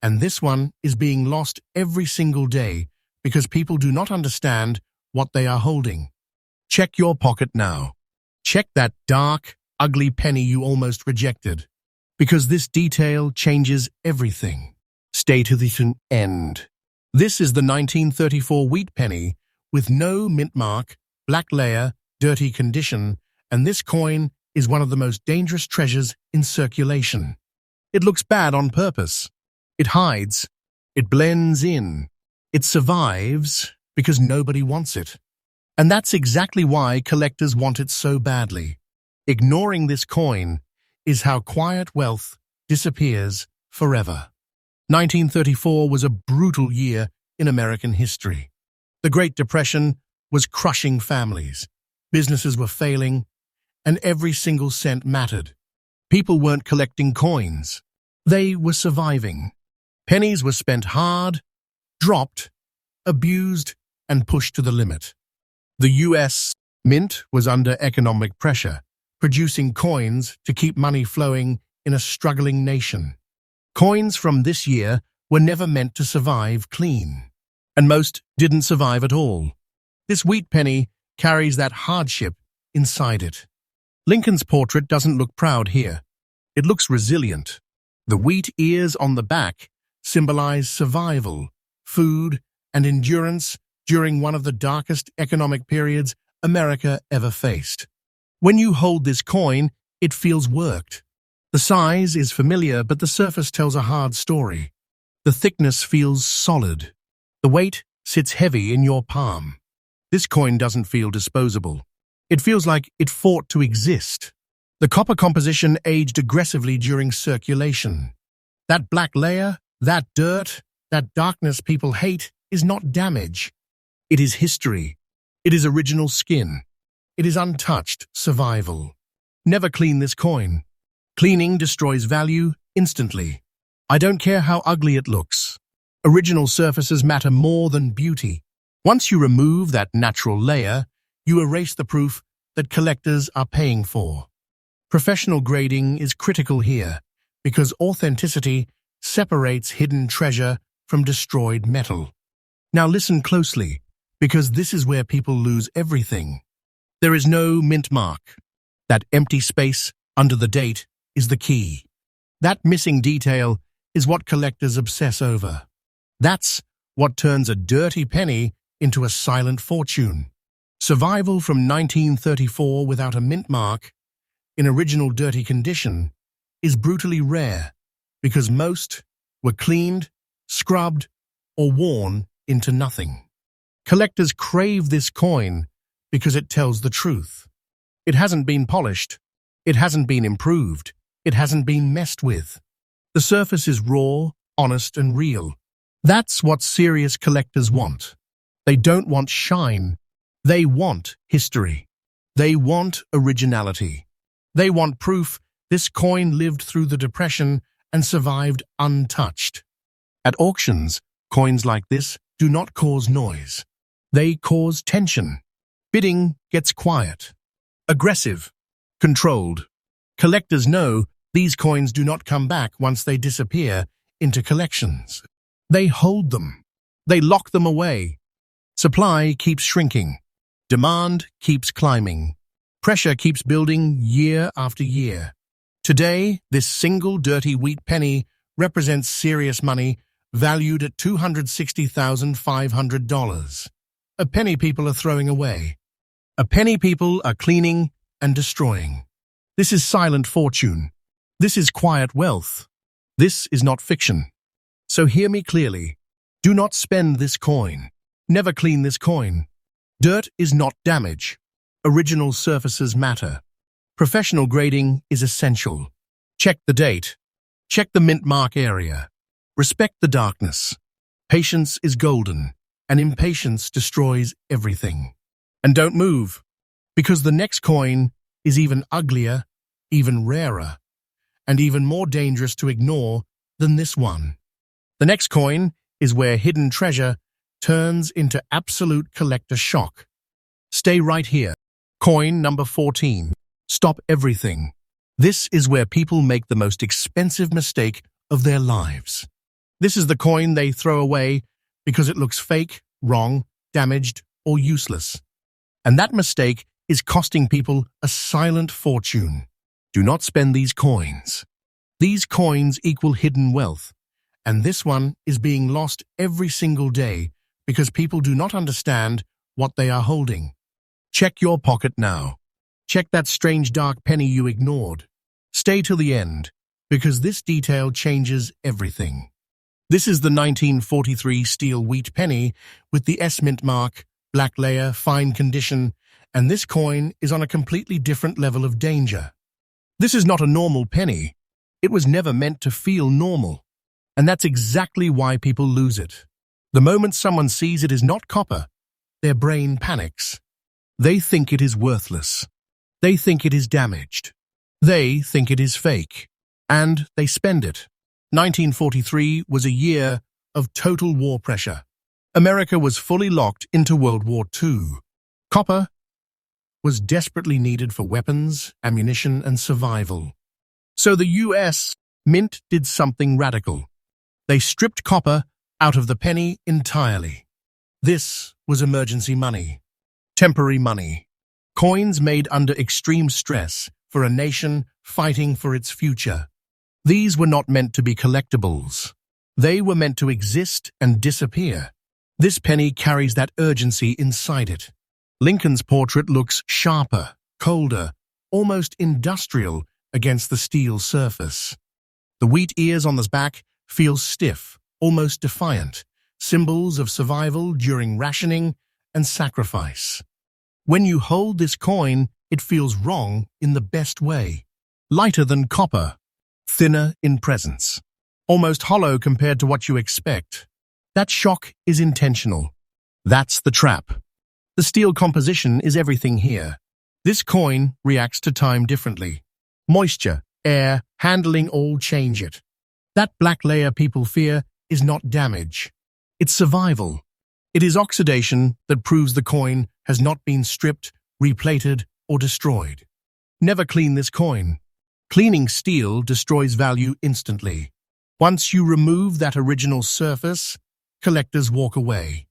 and this one is being lost every single day because people do not understand what they are holding. Check your pocket now. Check that dark, ugly penny you almost rejected, because this detail changes everything. Stay to the end. This is the 1934 wheat penny with no mint mark, black layer, dirty condition, and this coin is one of the most dangerous treasures in circulation. It looks bad on purpose. It hides. It blends in. It survives because nobody wants it. And that's exactly why collectors want it so badly. Ignoring this coin is how quiet wealth disappears forever. 1934 was a brutal year in American history. The Great Depression was crushing families. Businesses were failing, and every single cent mattered. People weren't collecting coins. They were surviving. Pennies were spent hard, dropped, abused, and pushed to the limit. The U.S. Mint was under economic pressure. producing coins to keep money flowing in a struggling nation. Coins from this year were never meant to survive clean, and most didn't survive at all. This wheat penny carries that hardship inside it. Lincoln's portrait doesn't look proud here. It looks resilient. The wheat ears on the back symbolize survival, food, and endurance during one of the darkest economic periods America ever faced. When you hold this coin, it feels worked. The size is familiar, but the surface tells a hard story. The thickness feels solid. The weight sits heavy in your palm. This coin doesn't feel disposable. It feels like it fought to exist. The copper composition aged aggressively during circulation. That black layer, that dirt, that darkness people hate is not damage. It is history. It is original skin. It is untouched survival. Never clean this coin. Cleaning destroys value instantly. I don't care how ugly it looks. Original surfaces matter more than beauty. Once you remove that natural layer, you erase the proof that collectors are paying for. Professional grading is critical here because authenticity separates hidden treasure from destroyed metal. Now listen closely, because this is where people lose everything. There is no mint mark. That empty space under the date is the key. That missing detail is what collectors obsess over. That's what turns a dirty penny into a silent fortune. Survival from 1934 without a mint mark, in original dirty condition, is brutally rare because most were cleaned, scrubbed, or worn into nothing. Collectors crave this coin because it tells the truth. It hasn't been polished. It hasn't been improved. It hasn't been messed with. The surface is raw, honest, and real. That's what serious collectors want. They don't want shine. They want history. They want originality. They want proof this coin lived through the Depression and survived untouched. At auctions, coins like this do not cause noise. They cause tension. Bidding gets quiet, aggressive, controlled. Collectors know these coins do not come back once they disappear into collections. They hold them. They lock them away. Supply keeps shrinking. Demand keeps climbing. Pressure keeps building year after year. Today, this single dirty wheat penny represents serious money valued at $260,500. A penny people are throwing away. A penny people are cleaning and destroying. This is silent fortune. This is quiet wealth. This is not fiction. So hear me clearly. Do not spend this coin. Never clean this coin. Dirt is not damage. Original surfaces matter. Professional grading is essential. Check the date. Check the mint mark area. Respect the darkness. Patience is golden, and impatience destroys everything. And don't move, because the next coin is even uglier, even rarer, and even more dangerous to ignore than this one. The next coin is where hidden treasure turns into absolute collector shock. Stay right here. Coin number 14. Stop everything. This is where people make the most expensive mistake of their lives. This is the coin they throw away because it looks fake, wrong, damaged, or useless. And that mistake is costing people a silent fortune. Do not spend these coins. These coins equal hidden wealth, and this one is being lost every single day because people do not understand what they are holding. Check your pocket now. Check that strange dark penny you ignored. Stay till the end, because this detail changes everything. This is the 1943 steel wheat penny with the S-mint mark, black layer, fine condition, and this coin is on a completely different level of danger. This is not a normal penny. It was never meant to feel normal. And that's exactly why people lose it. The moment someone sees it is not copper, their brain panics. They think it is worthless. They think it is damaged. They think it is fake. And they spend it. 1943 was a year of total war pressure. America was fully locked into World War II. Copper was desperately needed for weapons, ammunition, and survival. So the US Mint did something radical. They stripped copper out of the penny entirely. This was emergency money, temporary money, coins made under extreme stress for a nation fighting for its future. These were not meant to be collectibles. They were meant to exist and disappear. This penny carries that urgency inside it. Lincoln's portrait looks sharper, colder, almost industrial against the steel surface. The wheat ears on the back feel stiff, almost defiant, symbols of survival during rationing and sacrifice. When you hold this coin, it feels wrong in the best way. Lighter than copper, thinner in presence, almost hollow compared to what you expect. That shock is intentional. That's the trap. The steel composition is everything here. This coin reacts to time differently. Moisture, air, handling all change it. That black layer people fear is not damage. It's survival. It is oxidation that proves the coin has not been stripped, replated, or destroyed. Never clean this coin. Cleaning steel destroys value instantly. Once you remove that original surface, collectors walk away.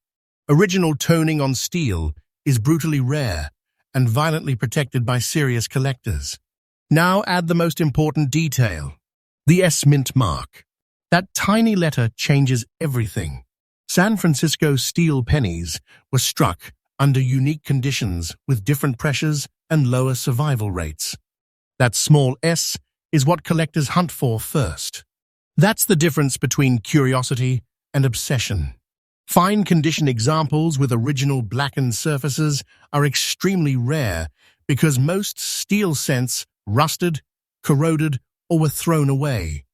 Original toning on steel is brutally rare and violently protected by serious collectors. Now add the most important detail, the S Mint mark. That tiny letter changes everything. San Francisco steel pennies were struck under unique conditions with different pressures and lower survival rates. That small S is what collectors hunt for first. That's the difference between curiosity and obsession. Fine condition examples with original blackened surfaces are extremely rare because most steel cents rusted, corroded, or were thrown away.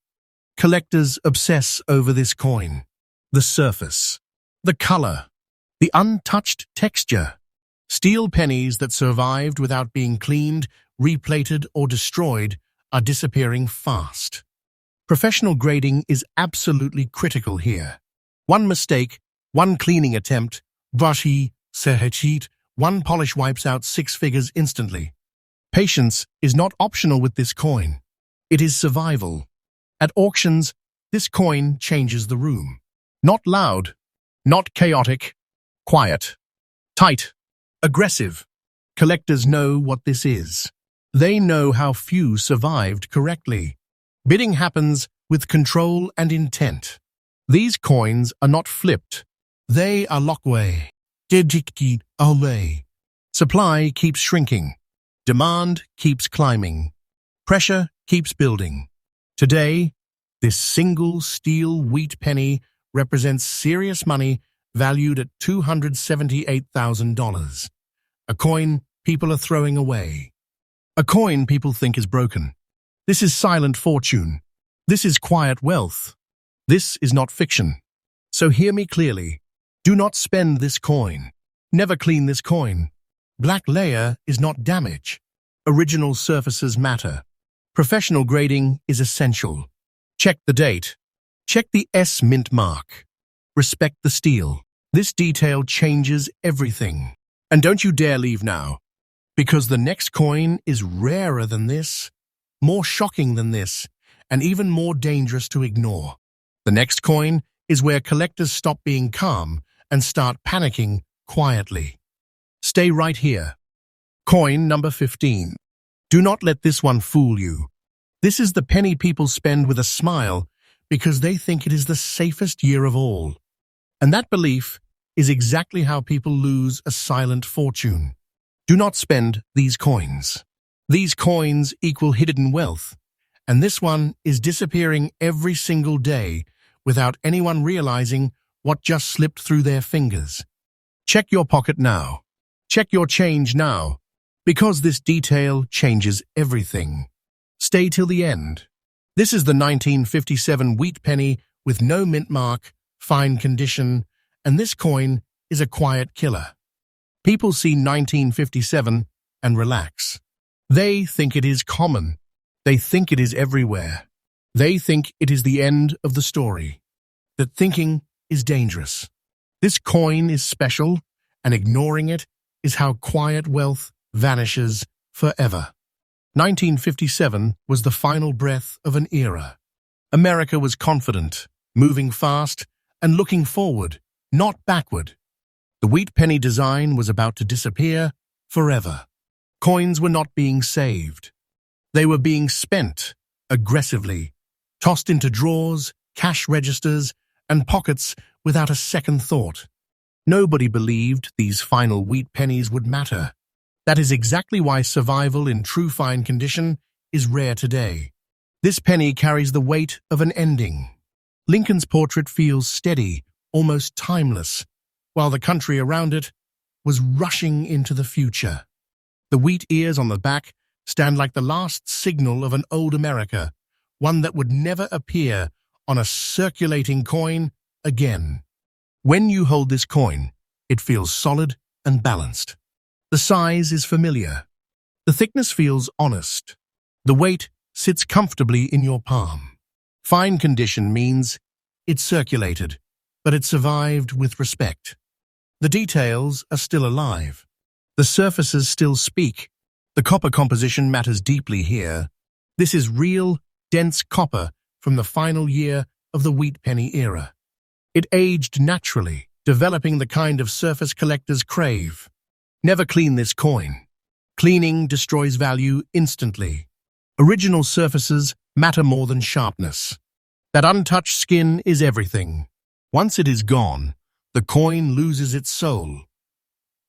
Collectors obsess over this coin. The surface, the color, the untouched texture. Steel pennies that survived without being cleaned, replated, or destroyed are disappearing fast. Professional grading is absolutely critical here. One mistake, one cleaning attempt, brushy, sehechit, one polish wipes out 6 figures instantly. Patience is not optional with this coin. It is survival. At auctions, this coin changes the room. Not loud, not chaotic, quiet, tight, aggressive. Collectors know what this is. They know how few survived correctly. Bidding happens with control and intent. These coins are not flipped. They are lockway. Digiki away. Supply keeps shrinking. Demand keeps climbing. Pressure keeps building. Today, this single steel wheat penny represents serious money valued at $278,000. A coin people are throwing away. A coin people think is broken. This is silent fortune. This is quiet wealth. This is not fiction. So hear me clearly. Do not spend this coin. Never clean this coin. Black layer is not damage. Original surfaces matter. Professional grading is essential. Check the date. Check the S Mint mark. Respect the steel. This detail changes everything. And don't you dare leave now, because the next coin is rarer than this, more shocking than this, and even more dangerous to ignore. The next coin is where collectors stop being calm and start panicking quietly. Stay right here. Coin number 15. Do not let this one fool you. This is the penny people spend with a smile because they think it is the safest year of all. And that belief is exactly how people lose a silent fortune. Do not spend these coins. These coins equal hidden wealth, and this one is disappearing every single day without anyone realizing what just slipped through their fingers. Check your pocket now. Check your change now, because this detail changes everything. Stay till the end. This is the 1957 wheat penny with no mint mark, fine condition, and this coin is a quiet killer. People see 1957 and relax. They think it is common. They think it is everywhere. They think it is the end of the story. That thinking is dangerous. This coin is special, and ignoring it is how quiet wealth vanishes forever. 1957 was the final breath of an era. America was confident, moving fast, and looking forward, not backward. The wheat penny design was about to disappear forever. Coins were not being saved. They were being spent aggressively, tossed into drawers, cash registers, and pockets without a second thought. Nobody believed these final wheat pennies would matter. That is exactly why survival in true fine condition is rare today. This penny carries the weight of an ending. Lincoln's portrait feels steady, almost timeless, while the country around it was rushing into the future. The wheat ears on the back stand like the last signal of an old America, one that would never appear on a circulating coin again. When you hold this coin, it feels solid and balanced. The size is familiar. The thickness feels honest. The weight sits comfortably in your palm. Fine condition means it circulated, but it survived with respect. The details are still alive. The surfaces still speak. The copper composition matters deeply here. This is real, dense copper from the final year of the wheat penny era. It aged naturally, developing the kind of surface collectors crave. Never clean this coin. Cleaning destroys value instantly. Original surfaces matter more than sharpness. That untouched skin is everything. Once it is gone, the coin loses its soul.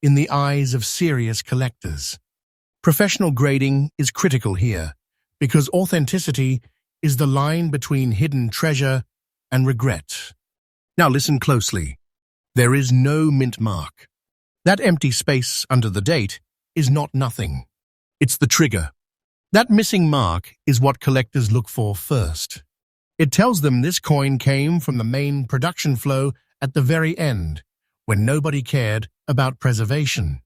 In the eyes of serious collectors. Professional grading is critical here, because authenticity is the line between hidden treasure and regret. Now listen closely. There is no mint mark. That empty space under the date is not nothing. It's the trigger. That missing mark is what collectors look for first. It tells them this coin came from the main production flow at the very end, when nobody cared about preservation.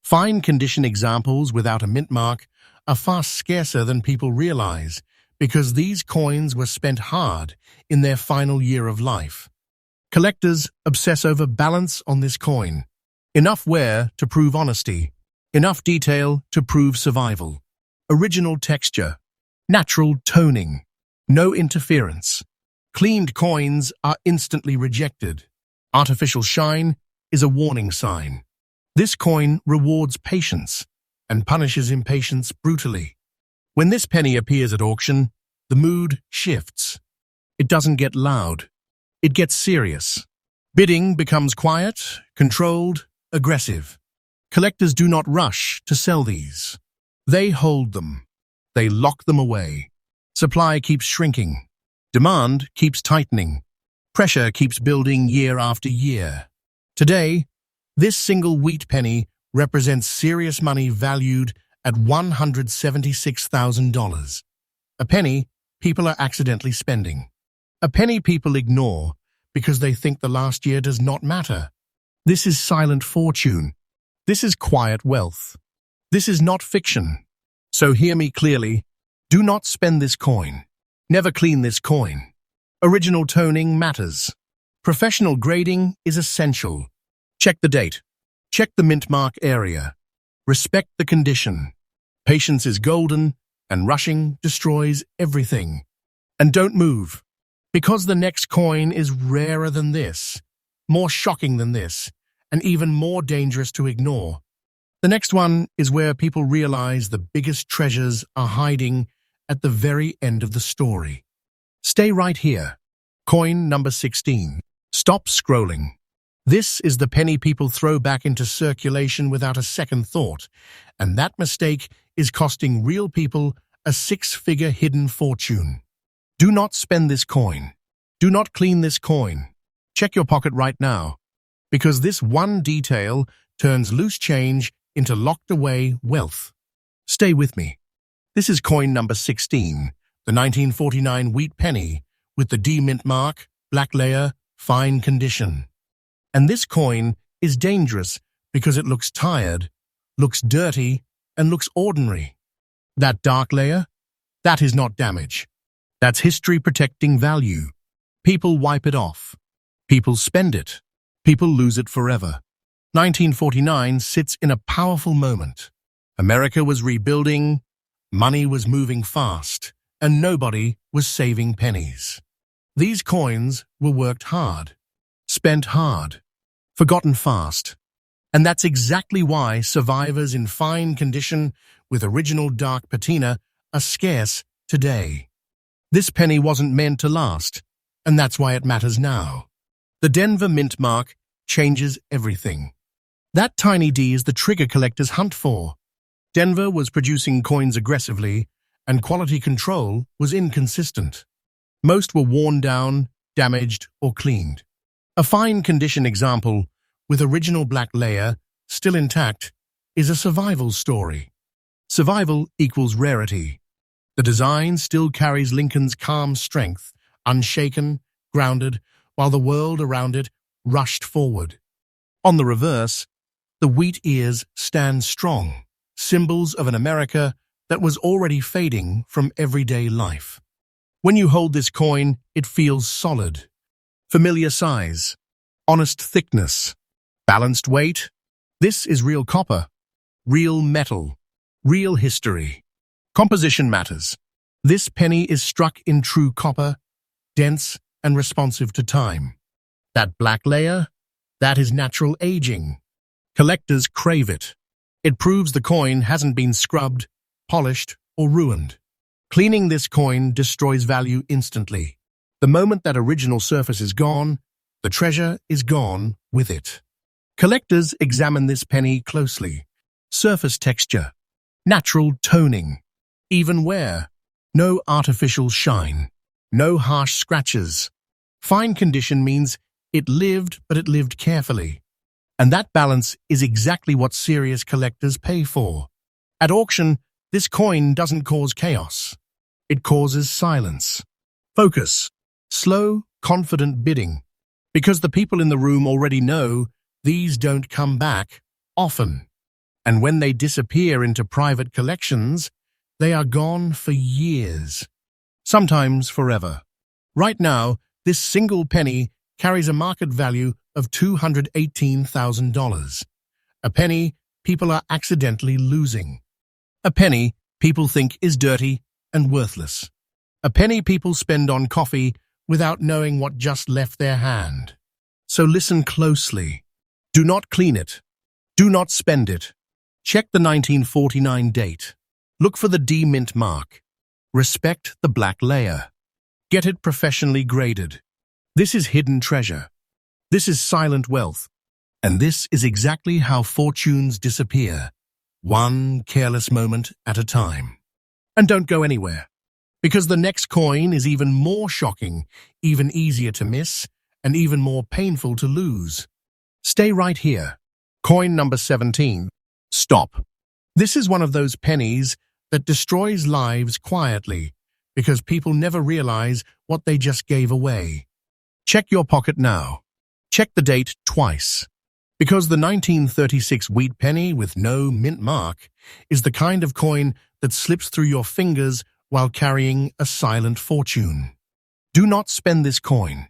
Fine condition examples without a mint mark are far scarcer than people realize, because these coins were spent hard in their final year of life. Collectors obsess over balance on this coin. Enough wear to prove honesty. Enough detail to prove survival. Original texture. Natural toning. No interference. Cleaned coins are instantly rejected. Artificial shine is a warning sign. This coin rewards patience and punishes impatience brutally. When this penny appears at auction, the mood shifts. It doesn't get loud. It gets serious. Bidding becomes quiet, controlled, aggressive. Collectors do not rush to sell these. They hold them. They lock them away. Supply keeps shrinking. Demand keeps tightening. Pressure keeps building year after year. Today, this single wheat penny represents serious money valued at $176,000. A penny people are accidentally spending. A penny people ignore because they think the last year does not matter. This is silent fortune. This is quiet wealth. This is not fiction. So hear me clearly. Do not spend this coin. Never clean this coin. Original toning matters. Professional grading is essential. Check the date. Check the mint mark area. Respect the condition. Patience is golden, and rushing destroys everything. And don't move, because the next coin is rarer than this, more shocking than this, and even more dangerous to ignore. The next one is where people realize the biggest treasures are hiding at the very end of the story. Stay right here. Coin number 16. Stop scrolling. This is the penny people throw back into circulation without a second thought, and that mistake is costing real people a six-figure hidden fortune. Do not spend this coin. Do not clean this coin. Check your pocket right now, because this one detail turns loose change into locked-away wealth. Stay with me. This is coin number 16, the 1949 wheat penny, with the D mint mark, black layer, fine condition. And this coin is dangerous because it looks tired, looks dirty, and looks ordinary. That dark layer? That is not damage. That's history protecting value. People wipe it off. People spend it. People lose it forever. 1949 sits in a powerful moment. America was rebuilding, money was moving fast, and nobody was saving pennies. These coins were worked hard, spent hard, forgotten fast. And that's exactly why survivors in fine condition with original dark patina are scarce today. This penny wasn't meant to last, and that's why it matters now. The Denver mint mark changes everything. That tiny D is the trigger collectors hunt for. Denver was producing coins aggressively, and quality control was inconsistent. Most were worn down, damaged, or cleaned. A fine condition example, with original black layer still intact, is a survival story. Survival equals rarity. The design still carries Lincoln's calm strength, unshaken, grounded, while the world around it rushed forward. On the reverse, the wheat ears stand strong, symbols of an America that was already fading from everyday life. When you hold this coin, it feels solid. Familiar size, honest thickness, balanced weight. This is real copper, real metal, real history. Composition matters. This penny is struck in true copper, dense and responsive to time. That black layer, that is natural aging. Collectors crave it. It proves the coin hasn't been scrubbed, polished, or ruined. Cleaning this coin destroys value instantly. The moment that original surface is gone, the treasure is gone with it. Collectors examine this penny closely. Surface texture, natural toning, even wear, no artificial shine, no harsh scratches. Fine condition means it lived, but it lived carefully. And that balance is exactly what serious collectors pay for. At auction, this coin doesn't cause chaos. It causes silence. Focus. Slow, confident bidding. Because the people in the room already know these don't come back often. And when they disappear into private collections, they are gone for years. Sometimes forever. Right now, this single penny carries a market value of $218,000. A penny people are accidentally losing. A penny people think is dirty and worthless. A penny people spend on coffee without knowing what just left their hand. So listen closely. Do not clean it. Do not spend it. Check the 1949 date. Look for the D mint mark. Respect the black layer. Get it professionally graded. This is hidden treasure. This is silent wealth. And this is exactly how fortunes disappear, one careless moment at a time. And don't go anywhere, because the next coin is even more shocking, even easier to miss, and even more painful to lose. Stay right here. Coin number 17. Stop. This is one of those pennies that destroys lives quietly, because people never realize what they just gave away. Check your pocket now. Check the date twice. Because the 1936 wheat penny with no mint mark is the kind of coin that slips through your fingers while carrying a silent fortune. Do not spend this coin.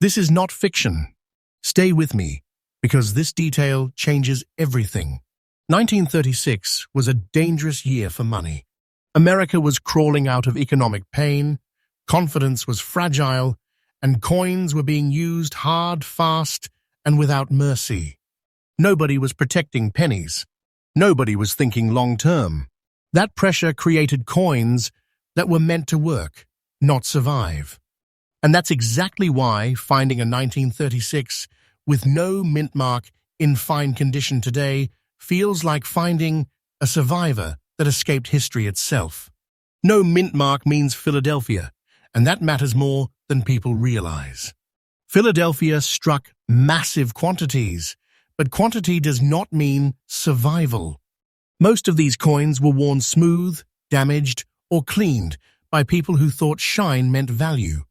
This is not fiction. Stay with me, because this detail changes everything. 1936 was a dangerous year for money. America was crawling out of economic pain, confidence was fragile, and coins were being used hard, fast, and without mercy. Nobody was protecting pennies. Nobody was thinking long-term. That pressure created coins that were meant to work, not survive. And that's exactly why finding a 1936 with no mint mark in fine condition today feels like finding a survivor that escaped history itself. No mint mark means Philadelphia, and that matters more than people realize. Philadelphia struck massive quantities, but quantity does not mean survival. Most of these coins were worn smooth, damaged, or cleaned by people who thought shine meant value.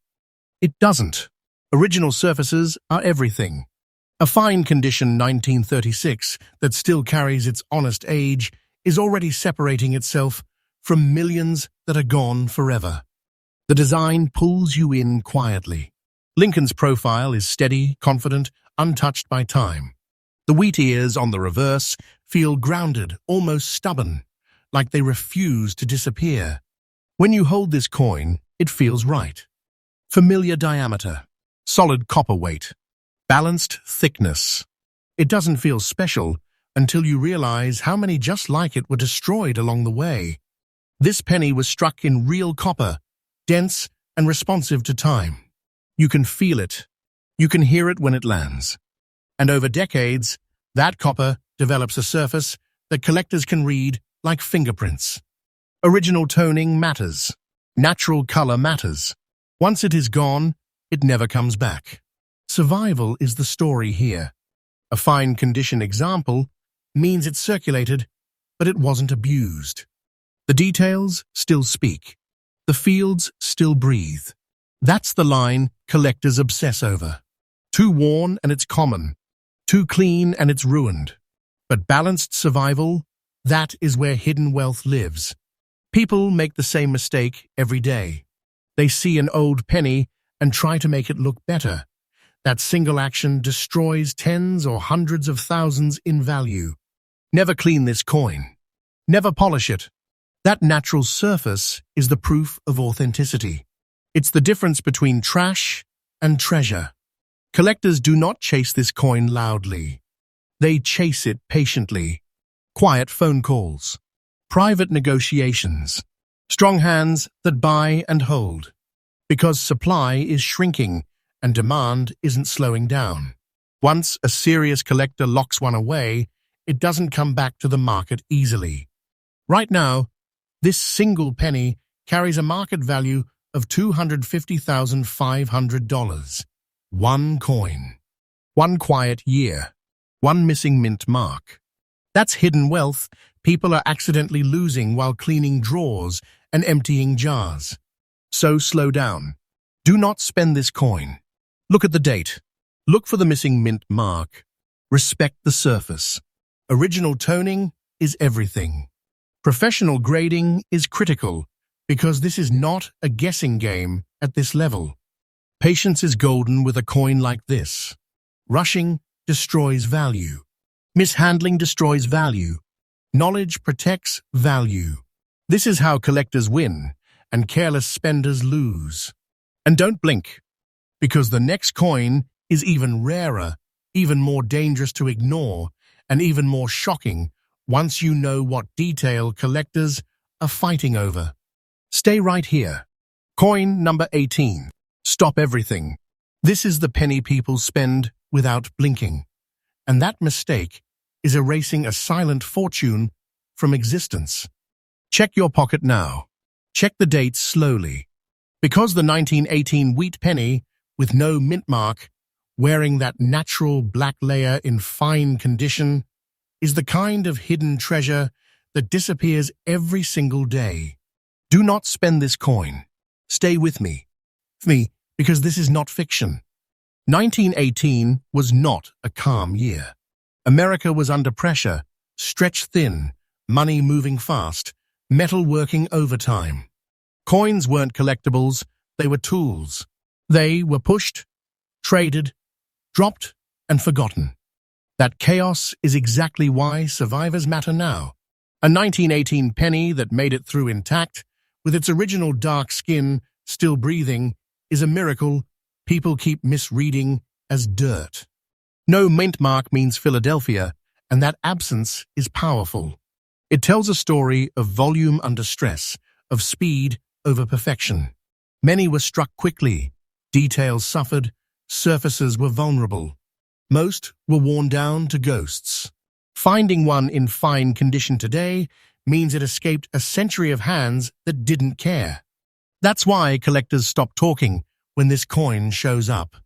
It doesn't. Original surfaces are everything. A fine condition 1936 that still carries its honest age is already separating itself from millions that are gone forever. The design pulls you in quietly. Lincoln's profile is steady, confident, untouched by time. The wheat ears on the reverse feel grounded, almost stubborn, like they refuse to disappear. When you hold this coin, it feels right. Familiar diameter, solid copper weight, balanced thickness. It doesn't feel special until you realize how many just like it were destroyed along the way. This penny was struck in real copper, dense and responsive to time. You can feel it. You can hear it when it lands. And over decades, that copper develops a surface that collectors can read like fingerprints. Original toning matters. Natural color matters. Once it is gone, it never comes back. Survival is the story here. A fine condition example means it circulated, but it wasn't abused. The details still speak. The fields still breathe. That's the line collectors obsess over. Too worn and it's common. Too clean and it's ruined. But balanced survival, that is where hidden wealth lives. People make the same mistake every day. They see an old penny and try to make it look better. That single action destroys tens or hundreds of thousands in value. Never clean this coin. Never polish it. That natural surface is the proof of authenticity. It's the difference between trash and treasure. Collectors do not chase this coin loudly. They chase it patiently. Quiet phone calls. Private negotiations. Strong hands that buy and hold. Because supply is shrinking and demand isn't slowing down. Once a serious collector locks one away, it doesn't come back to the market easily. Right now, this single penny carries a market value of $250,500. One coin. One quiet year. One missing mint mark. That's hidden wealth people are accidentally losing while cleaning drawers and emptying jars. So slow down. Do not spend this coin. Look at the date. Look for the missing mint mark. Respect the surface. Original toning is everything. Professional grading is critical because this is not a guessing game at this level. Patience is golden with a coin like this. Rushing destroys value. Mishandling destroys value. Knowledge protects value. This is how collectors win and careless spenders lose. And don't blink, because the next coin is even rarer, even more dangerous to ignore, and even more shocking once you know what detail collectors are fighting over. Stay right here. Coin number 18. Stop everything. This is the penny people spend without blinking. And that mistake is erasing a silent fortune from existence. Check your pocket now. Check the dates slowly. Because the 1918 wheat penny, with no mint mark, wearing that natural black layer in fine condition, is the kind of hidden treasure that disappears every single day. Do not spend this coin. Stay with me. Because this is not fiction. 1918 was not a calm year. America was under pressure, stretched thin, money moving fast, metal working overtime. Coins weren't collectibles, they were tools. They were pushed, traded, dropped, and forgotten. That chaos is exactly why survivors matter now. A 1918 penny that made it through intact, with its original dark skin still breathing, is a miracle people keep misreading as dirt. No mint mark means Philadelphia, and that absence is powerful. It tells a story of volume under stress, of speed over perfection. Many were struck quickly, details suffered, surfaces were vulnerable. Most were worn down to ghosts. Finding one in fine condition today means it escaped a century of hands that didn't care. That's why collectors stop talking when this coin shows up.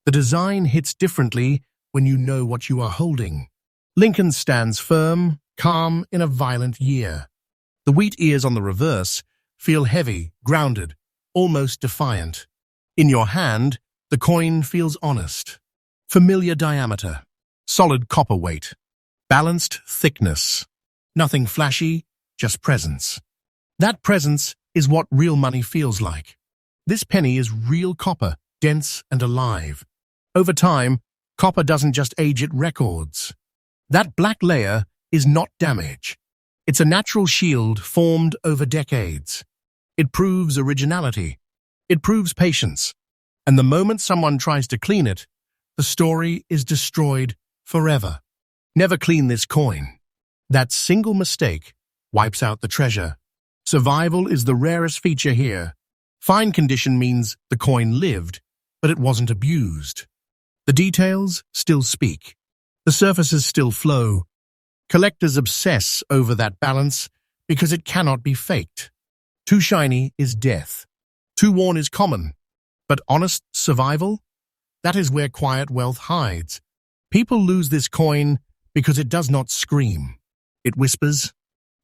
The design hits differently when you know what you are holding. Lincoln stands firm, calm in a violent year. The wheat ears on the reverse feel heavy, grounded, almost defiant. In your hand, the coin feels honest. Familiar diameter, solid copper weight, balanced thickness. Nothing flashy, just presence. That presence is what real money feels like. This penny is real copper, dense and alive. Over time, copper doesn't just age, it records. That black layer is not damage. It's a natural shield formed over decades. It proves originality. It proves patience. And the moment someone tries to clean it, the story is destroyed forever. Never clean this coin. That single mistake wipes out the treasure. Survival is the rarest feature here. Fine condition means the coin lived, but it wasn't abused. The details still speak. The surfaces still flow. Collectors obsess over that balance because it cannot be faked. Too shiny is death. Too worn is common. But honest survival? That is where quiet wealth hides. People lose this coin because it does not scream. It whispers.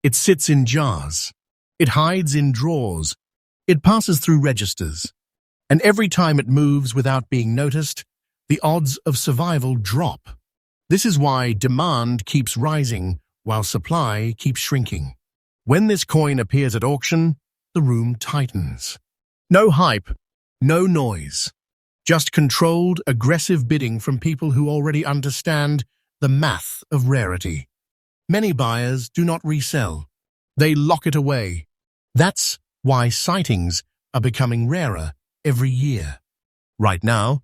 It sits in jars. It hides in drawers. It passes through registers. And every time it moves without being noticed, the odds of survival drop. This is why demand keeps rising while supply keeps shrinking. When this coin appears at auction, the room tightens. No hype, no noise. Just controlled, aggressive bidding from people who already understand the math of rarity. Many buyers do not resell. They lock it away. That's why sightings are becoming rarer every year. Right now,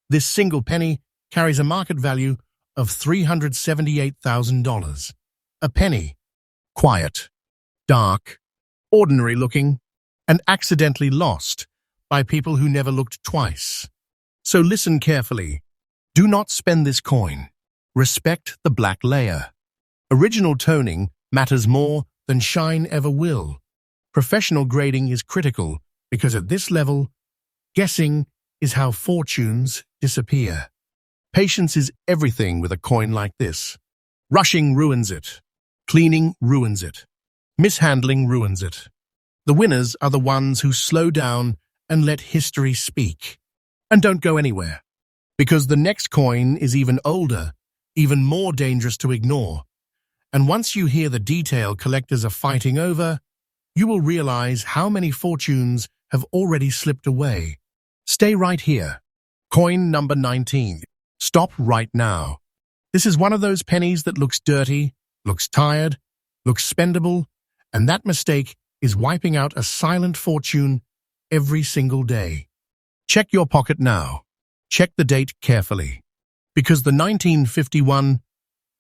this single penny carries a market value of $378,000. A penny, quiet, dark, ordinary-looking, and accidentally lost by people who never looked twice. So listen carefully. Do not spend this coin. Respect the black layer. Original toning matters more than shine ever will. Professional grading is critical because at this level, guessing is how fortunes disappear. Patience is everything with a coin like this. Rushing ruins it. Cleaning ruins it. Mishandling ruins it. The winners are the ones who slow down and let history speak. And don't go anywhere, because the next coin is even older, even more dangerous to ignore. And once you hear the detail collectors are fighting over, you will realize how many fortunes have already slipped away. Stay right here. Coin number 19. Stop right now. This is one of those pennies that looks dirty, looks tired, looks spendable, and that mistake is wiping out a silent fortune every single day. Check your pocket now. Check the date carefully. Because the 1951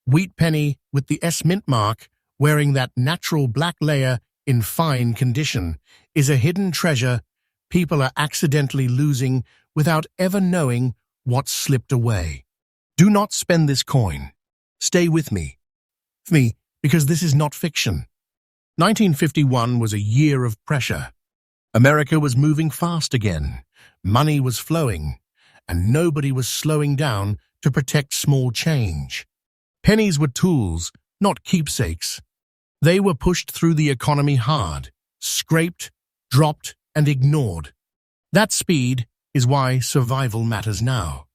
wheat penny with the S mint mark wearing that natural black layer in fine condition is a hidden treasure people are accidentally losing without ever knowing what slipped away. Do not spend this coin. Stay with me. Because this is not fiction. 1951 was a year of pressure. America was moving fast again. Money was flowing, and nobody was slowing down to protect small change. Pennies were tools, not keepsakes. They were pushed through the economy hard, scraped, dropped, and ignored. That speed is why survival matters now.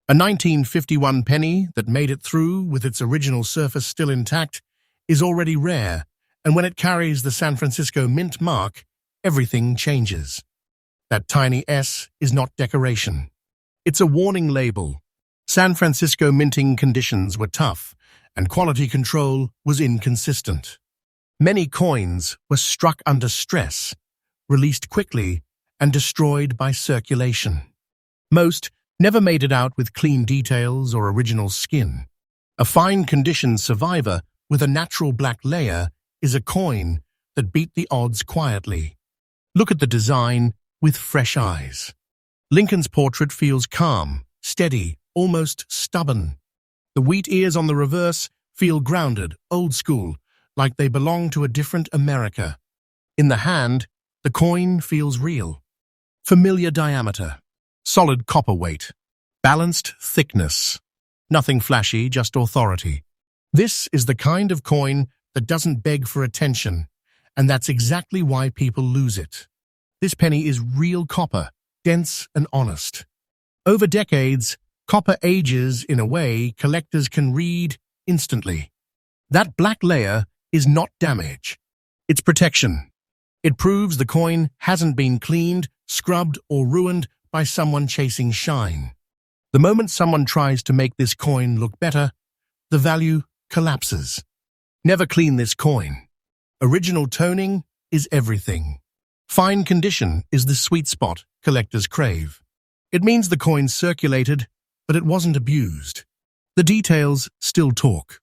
A 1951 penny that made it through with its original surface still intact is already rare, and when it carries the San Francisco Mint mark, everything changes. That tiny S is not decoration. It's a warning label. San Francisco minting conditions were tough, and quality control was inconsistent. Many coins were struck under stress, released quickly, and destroyed by circulation. Most never made it out with clean details or original skin. A fine-condition survivor with a natural black layer is a coin that beat the odds quietly. Look at the design with fresh eyes. Lincoln's portrait feels calm, steady, almost stubborn. The wheat ears on the reverse feel grounded, old school, like they belong to a different America. In the hand, the coin feels real. Familiar diameter, solid copper weight, balanced thickness. Nothing flashy, just authority. This is the kind of coin that doesn't beg for attention, and that's exactly why people lose it. This penny is real copper, dense and honest. Over decades, copper ages in a way collectors can read instantly. That black layer is not damage. It's protection. It proves the coin hasn't been cleaned, scrubbed, or ruined by someone chasing shine. The moment someone tries to make this coin look better, the value collapses. Never clean this coin. Original toning is everything. Fine condition is the sweet spot collectors crave. It means the coin circulated, but it wasn't abused. The details still talk.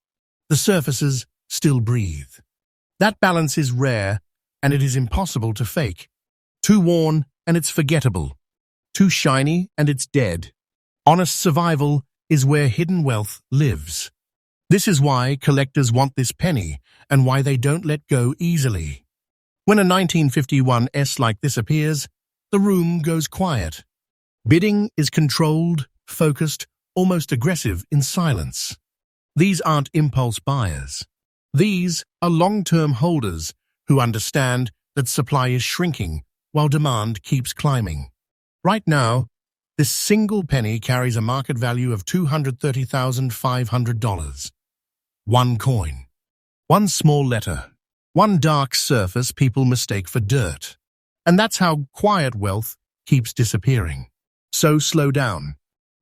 The surfaces still breathe. That balance is rare, and it is impossible to fake. Too worn, and it's forgettable. Too shiny, and it's dead. Honest survival is where hidden wealth lives. This is why collectors want this penny, and why they don't let go easily. When a 1951 S like this appears, the room goes quiet. Bidding is controlled, focused, almost aggressive in silence. These aren't impulse buyers. These are long-term holders who understand that supply is shrinking while demand keeps climbing. Right now, this single penny carries a market value of $230,500. One coin. One small letter. One dark surface people mistake for dirt. And that's how quiet wealth keeps disappearing. So slow down.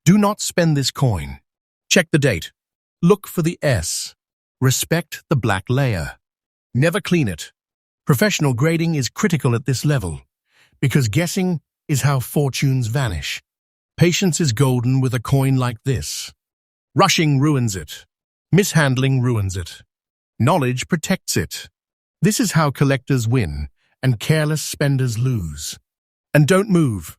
Do not spend this coin. Check the date. Look for the S. Respect the black layer. Never clean it. Professional grading is critical at this level, because guessing is how fortunes vanish. Patience is golden with a coin like this. Rushing ruins it. Mishandling ruins it. Knowledge protects it. This is how collectors win and careless spenders lose. And don't move,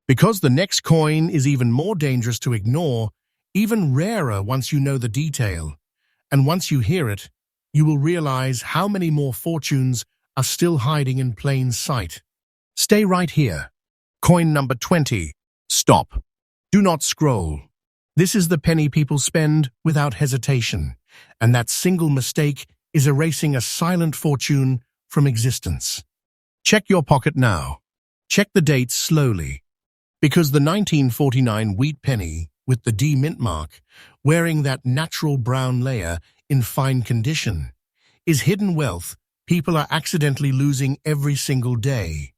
because the next coin is even more dangerous to ignore, even rarer once you know the detail. And once you hear it, you will realize how many more fortunes are still hiding in plain sight. Stay right here. Coin number 20. Stop. Do not scroll. This is the penny people spend without hesitation, and that single mistake is erasing a silent fortune from existence. Check your pocket now. Check the date slowly, because the 1949 wheat penny with the D mint mark, wearing that natural brown layer in fine condition, is hidden wealth people are accidentally losing every single day.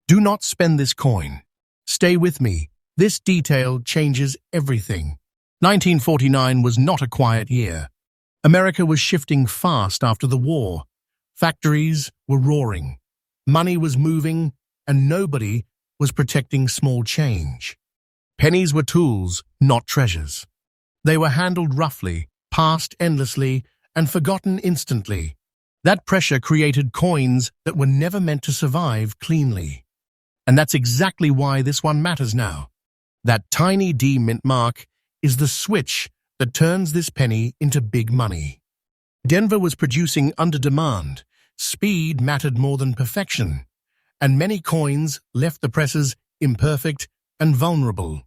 Do not spend this coin. Stay with me. This detail changes everything. 1949 was not a quiet year. America was shifting fast after the war. Factories were roaring. Money was moving, and nobody was protecting small change. Pennies were tools, not treasures. They were handled roughly, passed endlessly, and forgotten instantly. That pressure created coins that were never meant to survive cleanly. And that's exactly why this one matters now. That tiny D mint mark is the switch that turns this penny into big money. Denver was producing under demand. Speed mattered more than perfection. And many coins left the presses imperfect and vulnerable.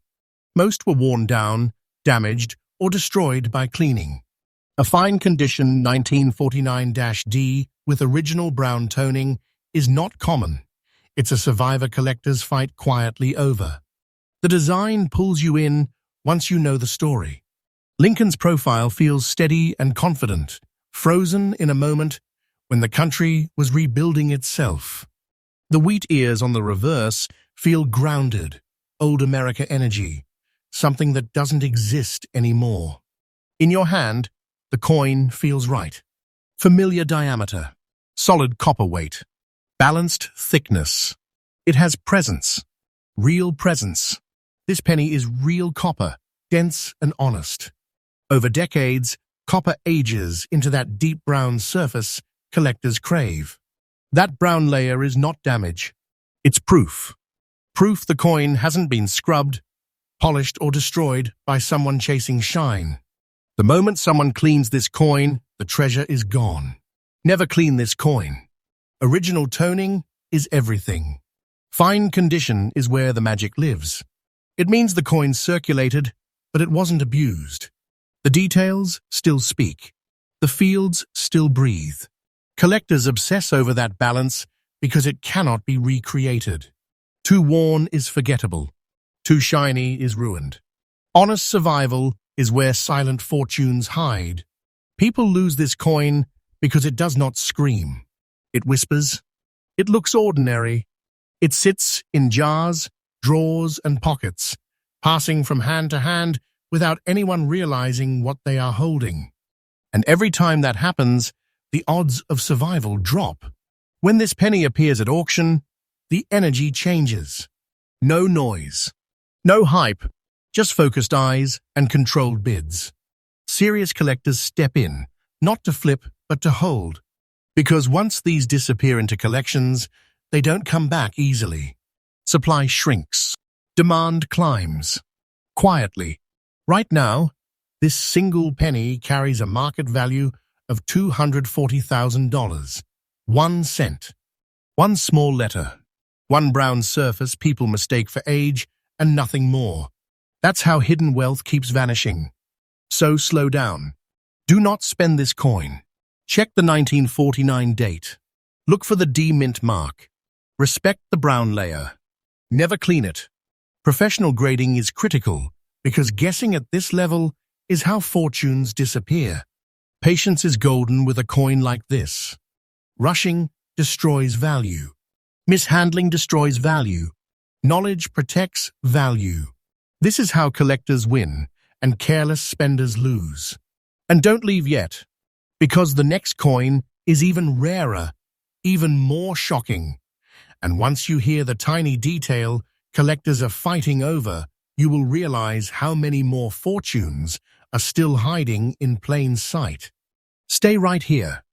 Most were worn down, damaged, or destroyed by cleaning. A fine condition 1949-D with original brown toning is not common. It's a survivor collectors fight quietly over. The design pulls you in once you know the story. Lincoln's profile feels steady and confident, frozen in a moment when the country was rebuilding itself. The wheat ears on the reverse feel grounded, old America energy, something that doesn't exist anymore. In your hand, the coin feels right. Familiar diameter, solid copper weight, balanced thickness. It has presence, real presence. This penny is real copper, dense and honest. Over decades, copper ages into that deep brown surface collectors crave. That brown layer is not damage. It's proof. Proof the coin hasn't been scrubbed, polished or destroyed by someone chasing shine. The moment someone cleans this coin, the treasure is gone. Never clean this coin. Original toning is everything. Fine condition is where the magic lives. It means the coin circulated, but it wasn't abused. The details still speak. The fields still breathe. Collectors obsess over that balance because it cannot be recreated. Too worn is forgettable. Too shiny is ruined. Honest survival is where silent fortunes hide. People lose this coin because it does not scream. It whispers. It looks ordinary. It sits in jars, drawers, and pockets, passing from hand to hand without anyone realizing what they are holding. And every time that happens, the odds of survival drop. When this penny appears at auction, the energy changes. No noise, no hype, just focused eyes and controlled bids. Serious collectors step in, not to flip, but to hold. Because once these disappear into collections, they don't come back easily. Supply shrinks. Demand climbs. Quietly. Right now, this single penny carries a market value of $240,000. 1 cent. One small letter. One brown surface people mistake for age and nothing more. That's how hidden wealth keeps vanishing. So slow down. Do not spend this coin. Check the 1949 date. Look for the D-mint mark. Respect the brown layer. Never clean it. Professional grading is critical because guessing at this level is how fortunes disappear. Patience is golden with a coin like this. Rushing destroys value. Mishandling destroys value. Knowledge protects value. This is how collectors win and careless spenders lose. And don't leave yet, because the next coin is even rarer, even more shocking. And once you hear the tiny detail collectors are fighting over, you will realize how many more fortunes are still hiding in plain sight. Stay right here.